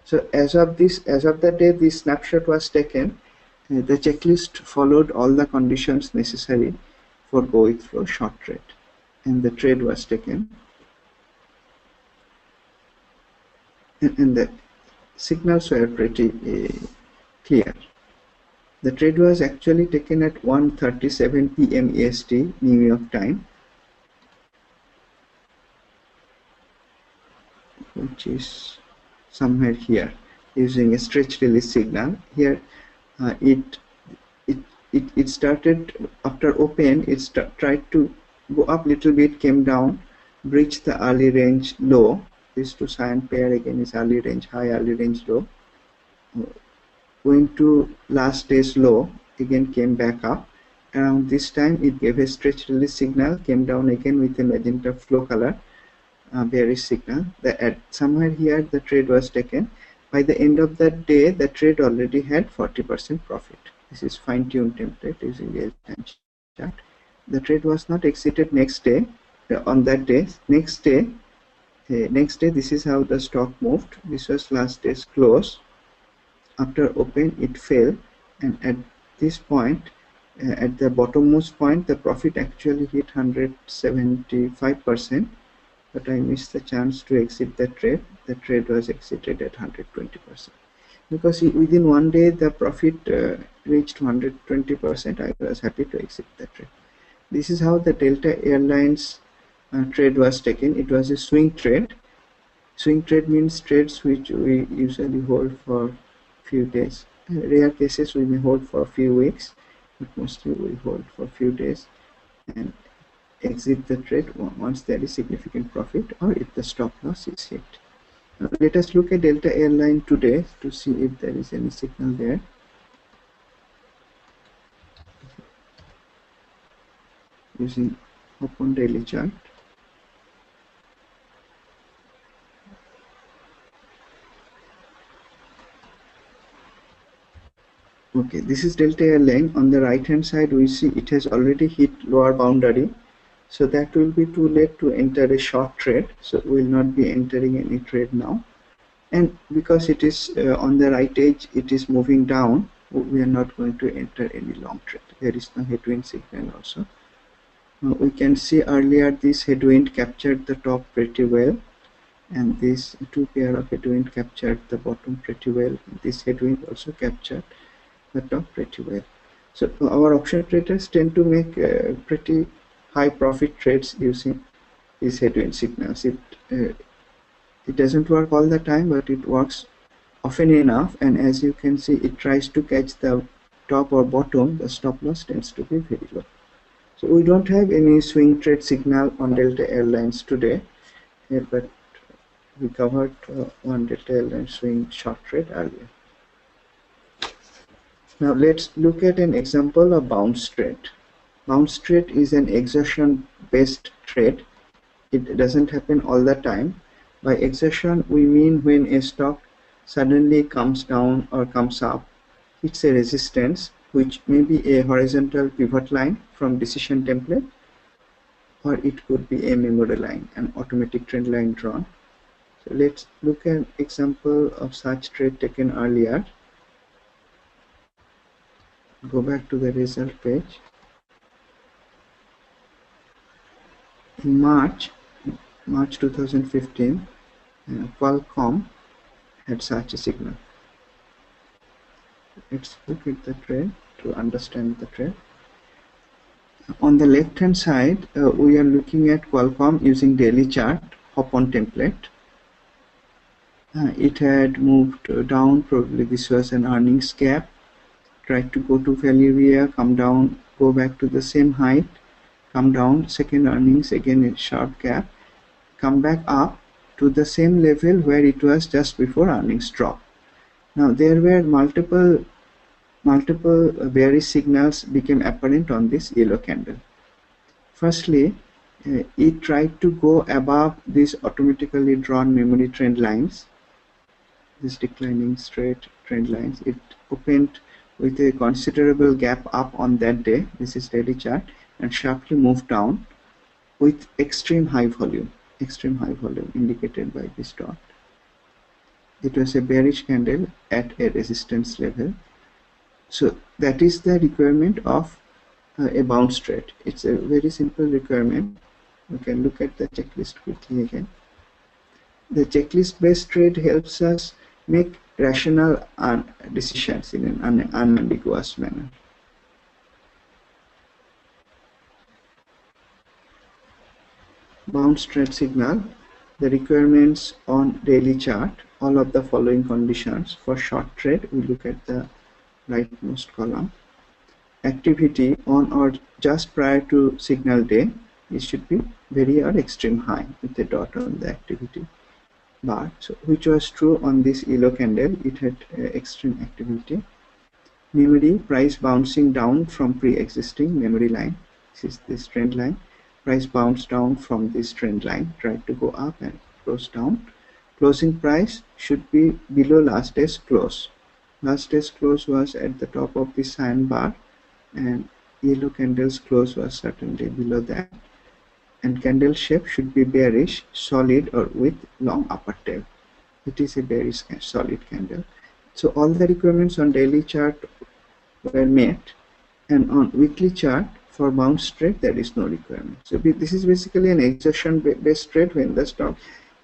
So as of the day this snapshot was taken, the checklist followed all the conditions necessary for go with flow short trade, and the trade was taken. And the signals were pretty clear. The trade was actually taken at 1:37 p.m. EST, New York time, which is somewhere here, using a stretch release signal. Here it started after open. It tried to go up little bit, came down, breached the early range low. This two cyan pair again is early range high, early range low. Went to last day's low, again came back up. Around this time it gave a stretch release signal, came down again with a magenta flow color, bearish signal. Somewhere here the trade was taken. By the end of that day, the trade already had 40% profit. This is fine-tuned template using real-time chart. The trade was not exited next day. On that day, next day, this is how the stock moved. This was last day's close. After open, it fell, and at this point, at the bottommost point, the profit actually hit 175%. But I missed the chance to exit the trade. The trade was exited at 120%. Because within one day the profit reached 120%, I was happy to exit the trade. This is how the Delta Airlines trade was taken. It was a swing trade. Swing trade means trades which we usually hold for few days. In rare cases we may hold for a few weeks, but mostly we hold for a few days and exit the trade once there is significant profit or if the stop loss is hit. Now, let us look at Delta Airline today to see if there is any signal there. using open daily chart. Okay, this is delta airline. On the right hand side we see it has already hit lower boundary, so that will be too late to enter a short trade, so we will not be entering any trade now. And because it is on the right edge, it is moving down, we are not going to enter any long trade. There is no headwind signal also. We can see earlier this headwind captured the top pretty well, and these two pair of headwind captured the bottom pretty well. This headwind also captured the top pretty well. So our option traders tend to make pretty high profit trades using these headwind signals. It doesn't work all the time, but it works often enough, and as you can see, it tries to catch the top or bottom. The stop loss tends to be very low. So we don't have any swing trade signal on Delta Airlines today, but we covered one Delta Airlines swing short trade earlier. Now let's look at an example of bounce trade. Bounce trade is an exhaustion based trade. It doesn't happen all the time. By exhaustion we mean when a stock suddenly comes down or comes up, hits a resistance, which may be a horizontal pivot line from decision template, or it could be a memory line, an automatic trend line drawn. So let's look at an example of such trade taken earlier. Go back to the result page. In March 2015, Qualcomm had such a signal. Let's look at the trade to understand the trade. On the left hand side, we are looking at Qualcomm using daily chart, hop on template. It had moved down, probably this was an earnings gap, tried to go to value area, come down, go back to the same height, come down, second earnings, again a sharp gap, come back up to the same level where it was just before earnings drop. Now there were multiple bearish signals became apparent on this yellow candle. Firstly, it tried to go above these automatically drawn memory trend lines, these declining straight trend lines. It opened with a considerable gap up on that day, this is daily chart, and sharply moved down with extreme high volume indicated by this dot. It was a bearish candle at a resistance level. So that is the requirement of a bounce trade. It's a very simple requirement. We can look at the checklist quickly again. The checklist based trade helps us make rational decisions in an unambiguous manner. Bounce trade signal. The requirements on daily chart, all of the following conditions. For short trade, we look at the rightmost column. Activity on or just prior to signal day, it should be very or extreme high with a dot on the activity bar, so which was true on this yellow candle. It had extreme activity. Memory price bouncing down from pre-existing memory line. This is this trend line. Price bounced down from this trend line, tried to go up and close down. Closing price should be below last day's close. Last day's close was at the top of the cyan bar, and yellow candle's close was certainly below that. And candle shape should be bearish, solid, or with long upper tail. It is a bearish solid candle. So all the requirements on daily chart were met, and on weekly chart for bounce trade there is no requirement. So this is basically an exhaustion based trade when the stock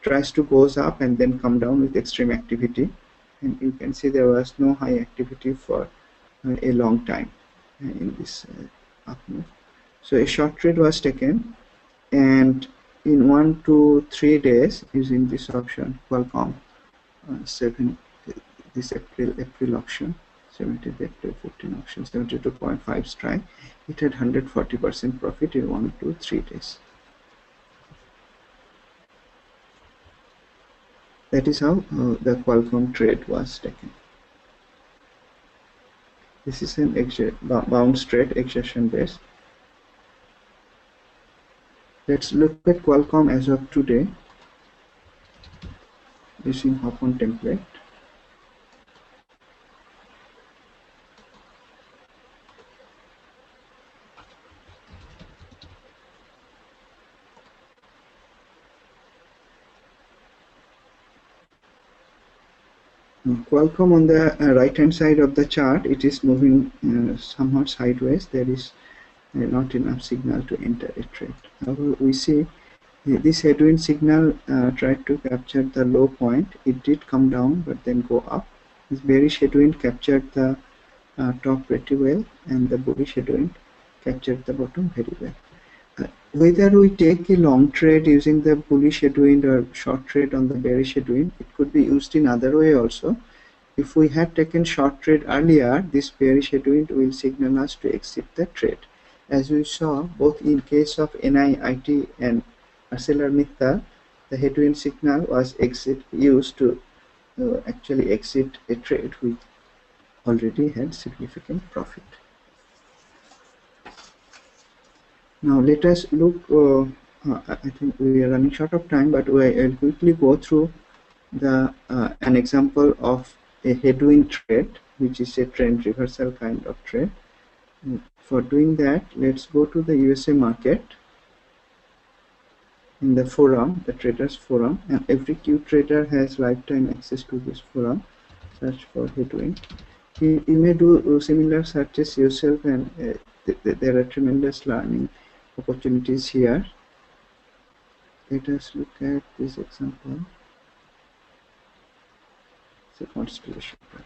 tries to goes up and then come down with extreme activity, and you can see there was no high activity for a long time in this up move. So a short trade was taken, and in 1 to 3 days using this option Qualcomm 7 this April option, 17th April 15 option, 72.5 strike, it had 140% profit in 1 to 3 days. That is how the Qualcomm trade was taken. This is an bounce trade, exhaustion based. Let's look at Qualcomm as of today using hop-on template. Qualcomm on the right hand side of the chart, it is moving somewhat sideways. There is not enough signal to enter a trade. However, we see this headwind signal tried to capture the low point. It did come down but then go up. This bearish headwind captured the top pretty well, and the bullish headwind captured the bottom very well. Whether we take a long trade using the bullish headwind or short trade on the bearish headwind, it could be used in other way also. If we had taken short trade earlier, this bearish headwind will signal us to exit the trade. As we saw, both in case of NIIT and ArcelorMittal, the headwind signal was used to actually exit a trade which already had significant profit. Now let us look, I think we are running short of time, but I'll quickly go through an example of a headwind trade, which is a trend reversal kind of trade. For doing that, let's go to the USA market in the forum, the traders forum, and every Q trader has lifetime access to this forum. Search for headwind. You may do similar searches yourself, and there are tremendous learning opportunities here. Let us look at this example. It's a constellation chart.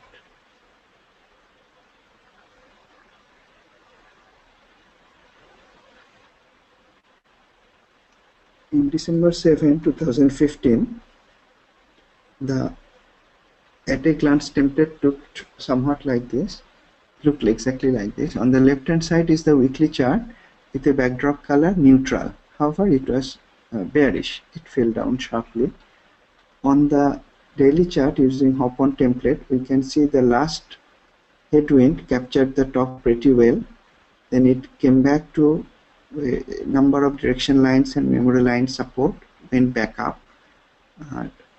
In December 7, 2015, the at a glance template looked somewhat like this, looked exactly like this. On the left hand side is the weekly chart with a backdrop color neutral. However, it was bearish. It fell down sharply. On the daily chart using hop-on template, we can see the last headwind captured the top pretty well. Then it came back to a number of direction lines and memory line support, went back up,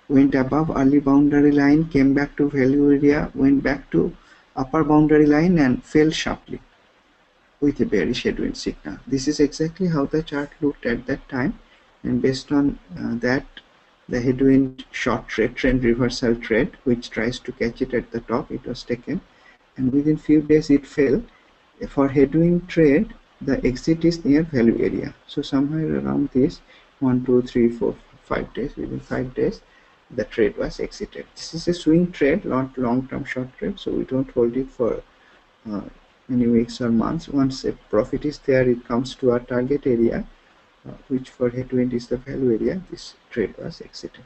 went above early boundary line, came back to value area, went back to upper boundary line and fell sharply with a bearish headwind signal. This is exactly how the chart looked at that time, and based on that, the headwind short trade, trend reversal trade, which tries to catch it at the top, it was taken, and within few days it fell. For headwind trade, the exit is near value area. So somewhere around this 1, 2, 3, 4, 5 days, within 5 days, the trade was exited. This is a swing trade, not long-term short trade, so we don't hold it for many weeks or months. Once a profit is there, it comes to our target area, which for headwind is the value area. This trade was exited.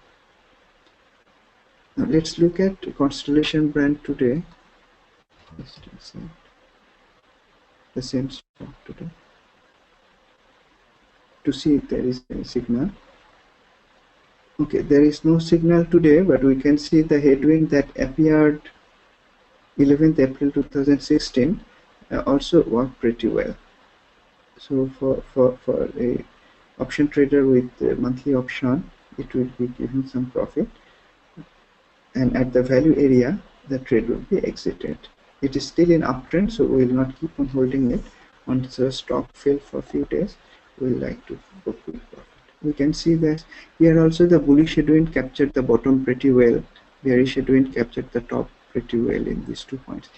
Now let's look at Constellation brand today. The same stock today to see if there is any signal. Okay, there is no signal today, but we can see the headwind that appeared 11th April 2016 also worked pretty well. So for a option trader with a monthly option, it will be giving some profit, and at the value area the trade will be exited. It is still in uptrend, so we will not keep on holding it. Once the stock fell for a few days, we will like to book quick profit. We can see that here also the bullish headwind captured the bottom pretty well, bearish headwind captured the top pretty well in these 2 points.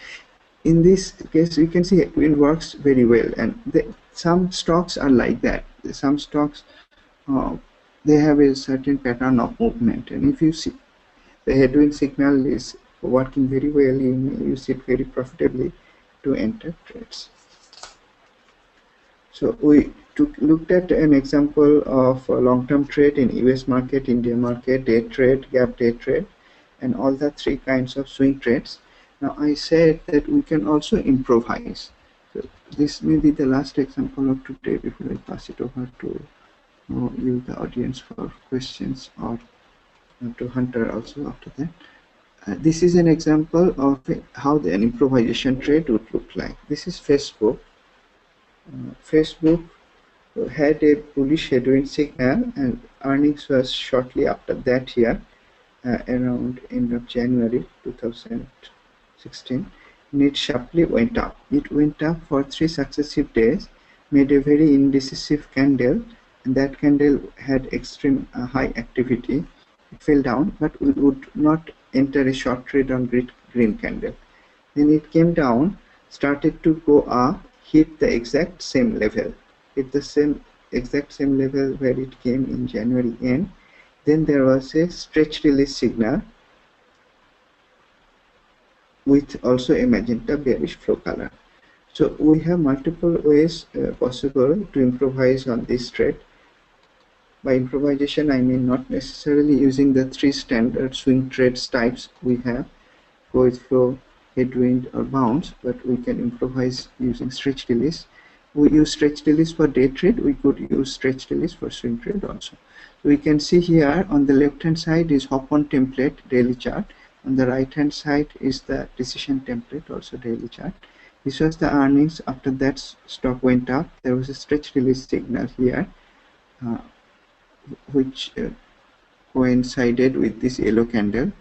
In this case, we can see it works very well, and some stocks are like that. Some stocks they have a certain pattern of movement, and if you see the headwind signal is working very well, you may use it very profitably to enter trades. So we looked at an example of a long-term trade in US market, India market, day trade, gap day trade, and all the 3 kinds of swing trades. Now I said that we can also improvise. So this may be the last example of today before I pass it over to you, the audience, for questions, or to Hunter also after that. This is an example of how an improvisation trade would look like. This is Facebook. Facebook had a bullish headwind signal, and earnings was shortly after that here, around end of January 2016, and it sharply went up. It went up for 3 successive days, made a very indecisive candle, and that candle had extreme high activity. It fell down, but we would not enter a short trade on green candle. Then it came down, started to go up, hit the exact same level, exact same level where it came in January end. Then there was a stretch release signal with also a magenta bearish flow color. So we have multiple ways possible to improvise on this trade. By improvisation, I mean not necessarily using the 3 standard swing trades types we have, go with flow, headwind, or bounce, but we can improvise using stretch release. We use stretch release for day trade. We could use stretch release for swing trade also. So we can see here on the left hand side is hop on template daily chart. On the right hand side is the decision template, also daily chart. This was the earnings. After that, stock went up. There was a stretch release signal here, which coincided with this yellow candle.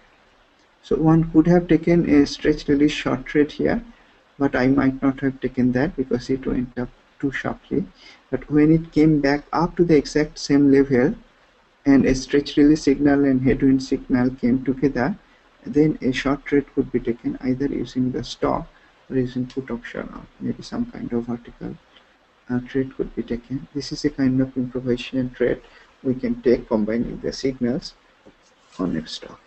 So one could have taken a stretch release short trade here, but I might not have taken that because it went up too sharply. But when it came back up to the exact same level and a stretch release signal and headwind signal came together, then a short trade could be taken either using the stock or using put option, or maybe some kind of vertical trade could be taken. This is a kind of improvisation trade we can take combining the signals on a stock.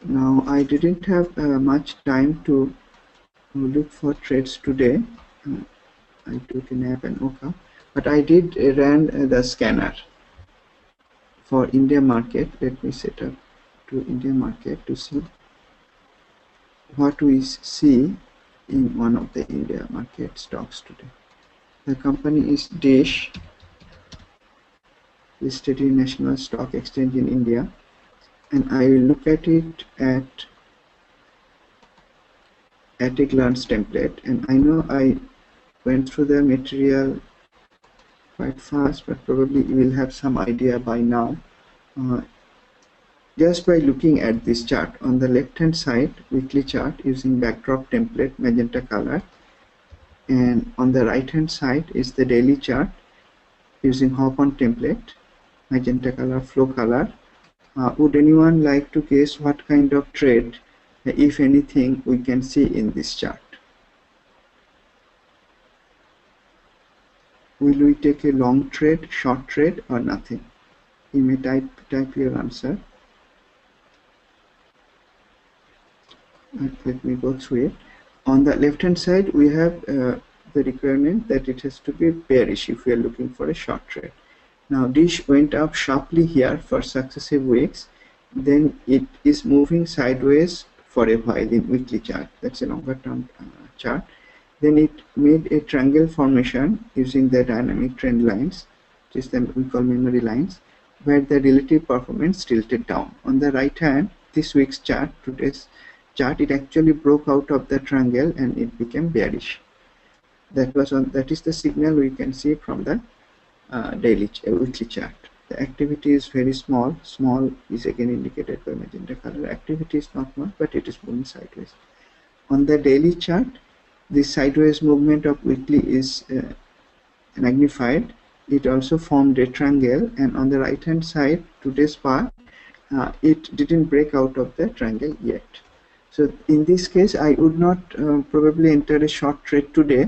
Now I didn't have much time to look for trades today. I took a nap and woke up, but I did ran the scanner for India market. Let me set up to India market to see what we see in one of the India market stocks today. The company is Dish, listed in National Stock Exchange in India, and I will look at it at a glance template. And I know I went through the material quite fast, but probably you will have some idea by now. Just by looking at this chart on the left hand side, weekly chart using backdrop template magenta color, and on the right hand side is the daily chart using hop on template magenta color flow color. Would anyone like to guess what kind of trade, if anything, we can see in this chart? Will we take a long trade, short trade, or nothing? You may type your answer. Let me go through it. On the left hand side, we have the requirement that it has to be bearish if we are looking for a short trade. Now Dish went up sharply here for successive weeks, then it is moving sideways for a while in weekly chart. That's a longer term chart. Then it made a triangle formation using the dynamic trend lines, which is we call memory lines, where the relative performance tilted down. On the right hand, this week's chart, today's chart, it actually broke out of the triangle and it became bearish. That is the signal we can see from the weekly chart. The activity is very small. Small is again indicated by magenta color. Activity is not much, but it is moving sideways. On the daily chart, the sideways movement of weekly is magnified. It also formed a triangle, and on the right hand side, today's part, it didn't break out of the triangle yet. So in this case, I would not probably enter a short trade today,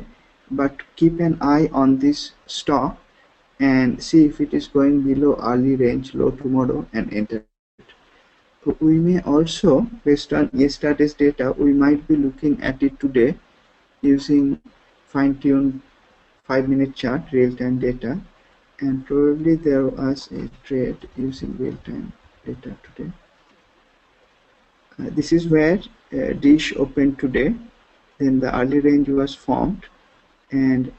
but keep an eye on this stock and see if it is going below early range low tomorrow and enter it. We may also, based on yesterday's data, we might be looking at it today using fine-tuned 5-minute chart, real-time data, and probably there was a trade using real-time data today. This is where Dish opened today. Then the early range was formed, and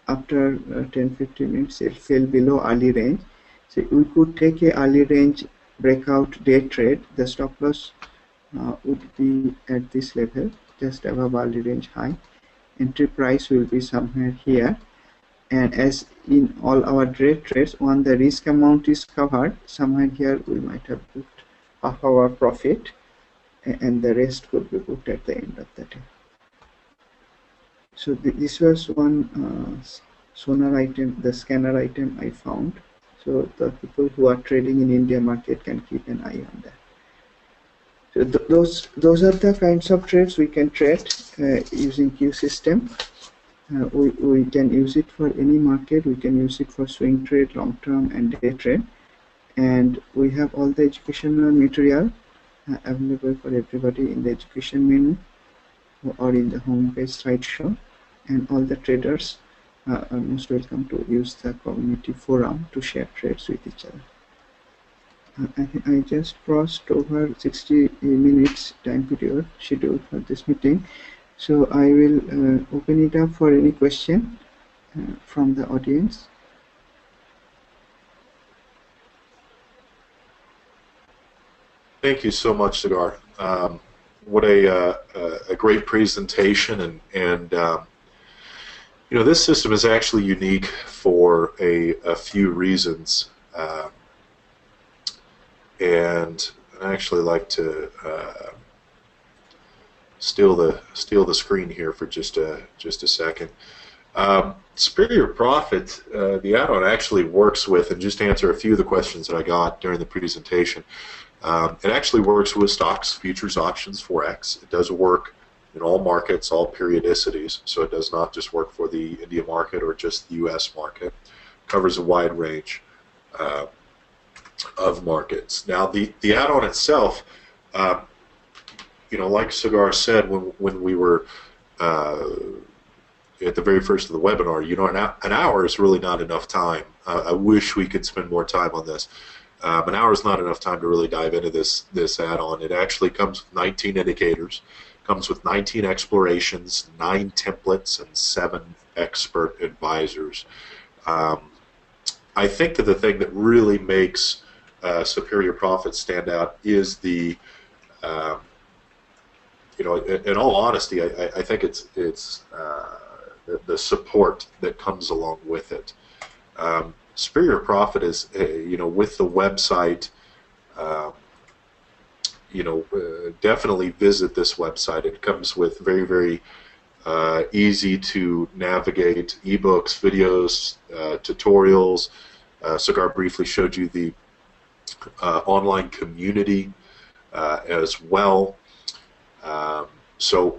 after 10-15 minutes it fell below early range. So we could take a early range breakout day trade. The stop loss would be at this level, just above early range high, Entry price will be somewhere here. And as in all our trades, when the risk amount is covered, somewhere here we might have put half our profit, and the rest could be put at the end of the day. So this was one sonar item, the scanner item I found. So the people who are trading in India market can keep an eye on that. So those are the kinds of trades we can trade using Q system. We can use it for any market. We can use it for swing trade, long term, and day trade. And we have all the educational material available for everybody in the education menu or in the homepage slideshow. And all the traders are most welcome to use the community forum to share trades with each other. I just crossed over 60 minutes time period scheduled for this meeting. So I will open it up for any question from the audience. Thank you so much, Sagar. What a great presentation, and you know, this system is actually unique for a few reasons, and I actually like to steal the screen here for just a second. Superior Profit, the add-on actually works with, and just to answer a few of the questions that I got during the presentation, it actually works with stocks, futures, options, forex. It does work in all markets, all periodicities, so it does not just work for the India market or just the U.S. market. It covers a wide range of markets. Now, the add-on itself, you know, like Sagar said when we were at the very first of the webinar, you know, an hour is really not enough time. I wish we could spend more time on this. An hour is not enough time to really dive into this add-on. It actually comes with 19 indicators, comes with 19 explorations, 9 templates, and 7 expert advisors. I think that the thing that really makes Superior Profit stand out is the, you know, in all honesty, I think it's the support that comes along with it. Superior Profit is, you know, with the website, you know, definitely visit this website. It comes with very, very easy to navigate ebooks, videos, tutorials. Sagar briefly showed you the online community as well. So,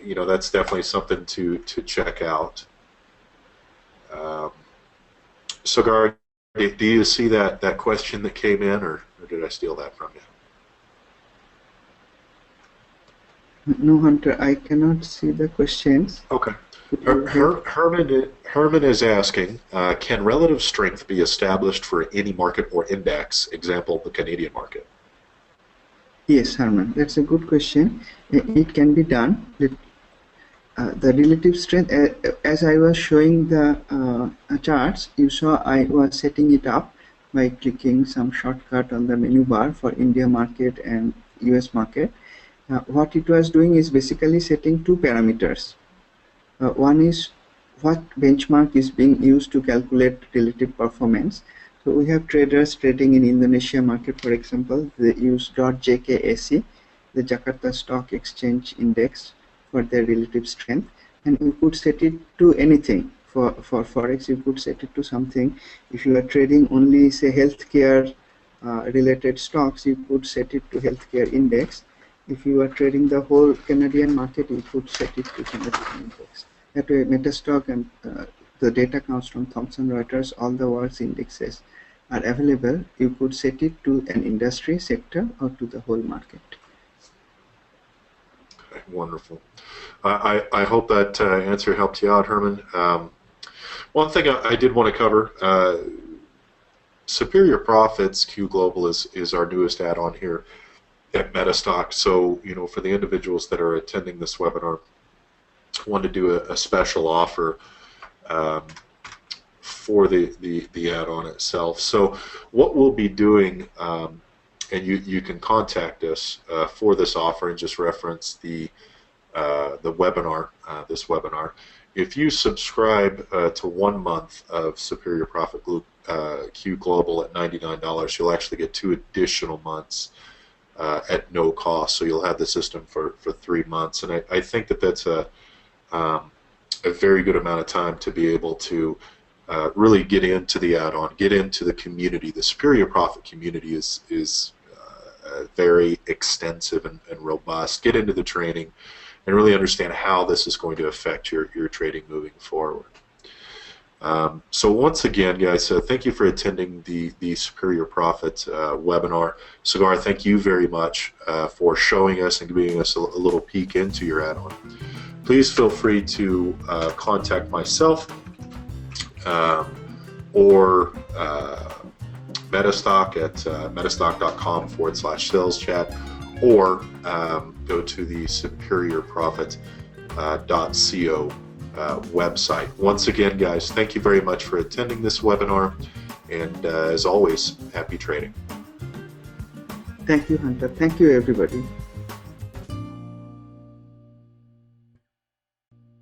you know, that's definitely something to check out. Sagar, do you see that question that came in, or did I steal that from you? No, Hunter, I cannot see the questions. Okay. Herman is asking, can relative strength be established for any market or index, example, the Canadian market? Yes, Herman, that's a good question. It can be done. The relative strength, as I was showing the charts, you saw I was setting it up by clicking some shortcut on the menu bar for India market and US market. What it was doing is basically setting 2 parameters. One is what benchmark is being used to calculate relative performance. So we have traders trading in Indonesia market, for example. They use .jkac, the Jakarta Stock Exchange Index, for their relative strength, and you could set it to anything. For forex, you could set it to something. If you are trading only, say, healthcare related stocks, you could set it to healthcare index. If you are trading the whole Canadian market, you could set it to Canadian index. That way, MetaStock and the data comes from Thomson Reuters. All the world's indexes are available. You could set it to an industry sector or to the whole market. Okay, wonderful. I hope that answer helped you out, Herman. One thing I did want to cover, Superior Profits Q Global is our newest add-on here at MetaStock. So, you know, for the individuals that are attending this webinar, I want to do a special offer for the add-on itself. So what we'll be doing, and you can contact us for this offer and just reference the the webinar, this webinar. If you subscribe to 1 month of Superior Profit Q Global at $99, you'll actually get 2 additional months at no cost. So you'll have the system for 3 months, and I think that that's a very good amount of time to be able to really get into the add-on, get into the community. The Superior Profit community is very extensive and robust. Get into the training and really understand how this is going to affect your trading moving forward. So once again, guys, thank you for attending the Superior Profit webinar. Sagar, thank you very much for showing us and giving us a little peek into your add-on. Please feel free to contact myself or MetaStock at metastock.com/sales chat, or go to the superiorprofit.co website. Once again, guys, thank you very much for attending this webinar, and as always, happy trading. Thank you, Hunter. Thank you, everybody.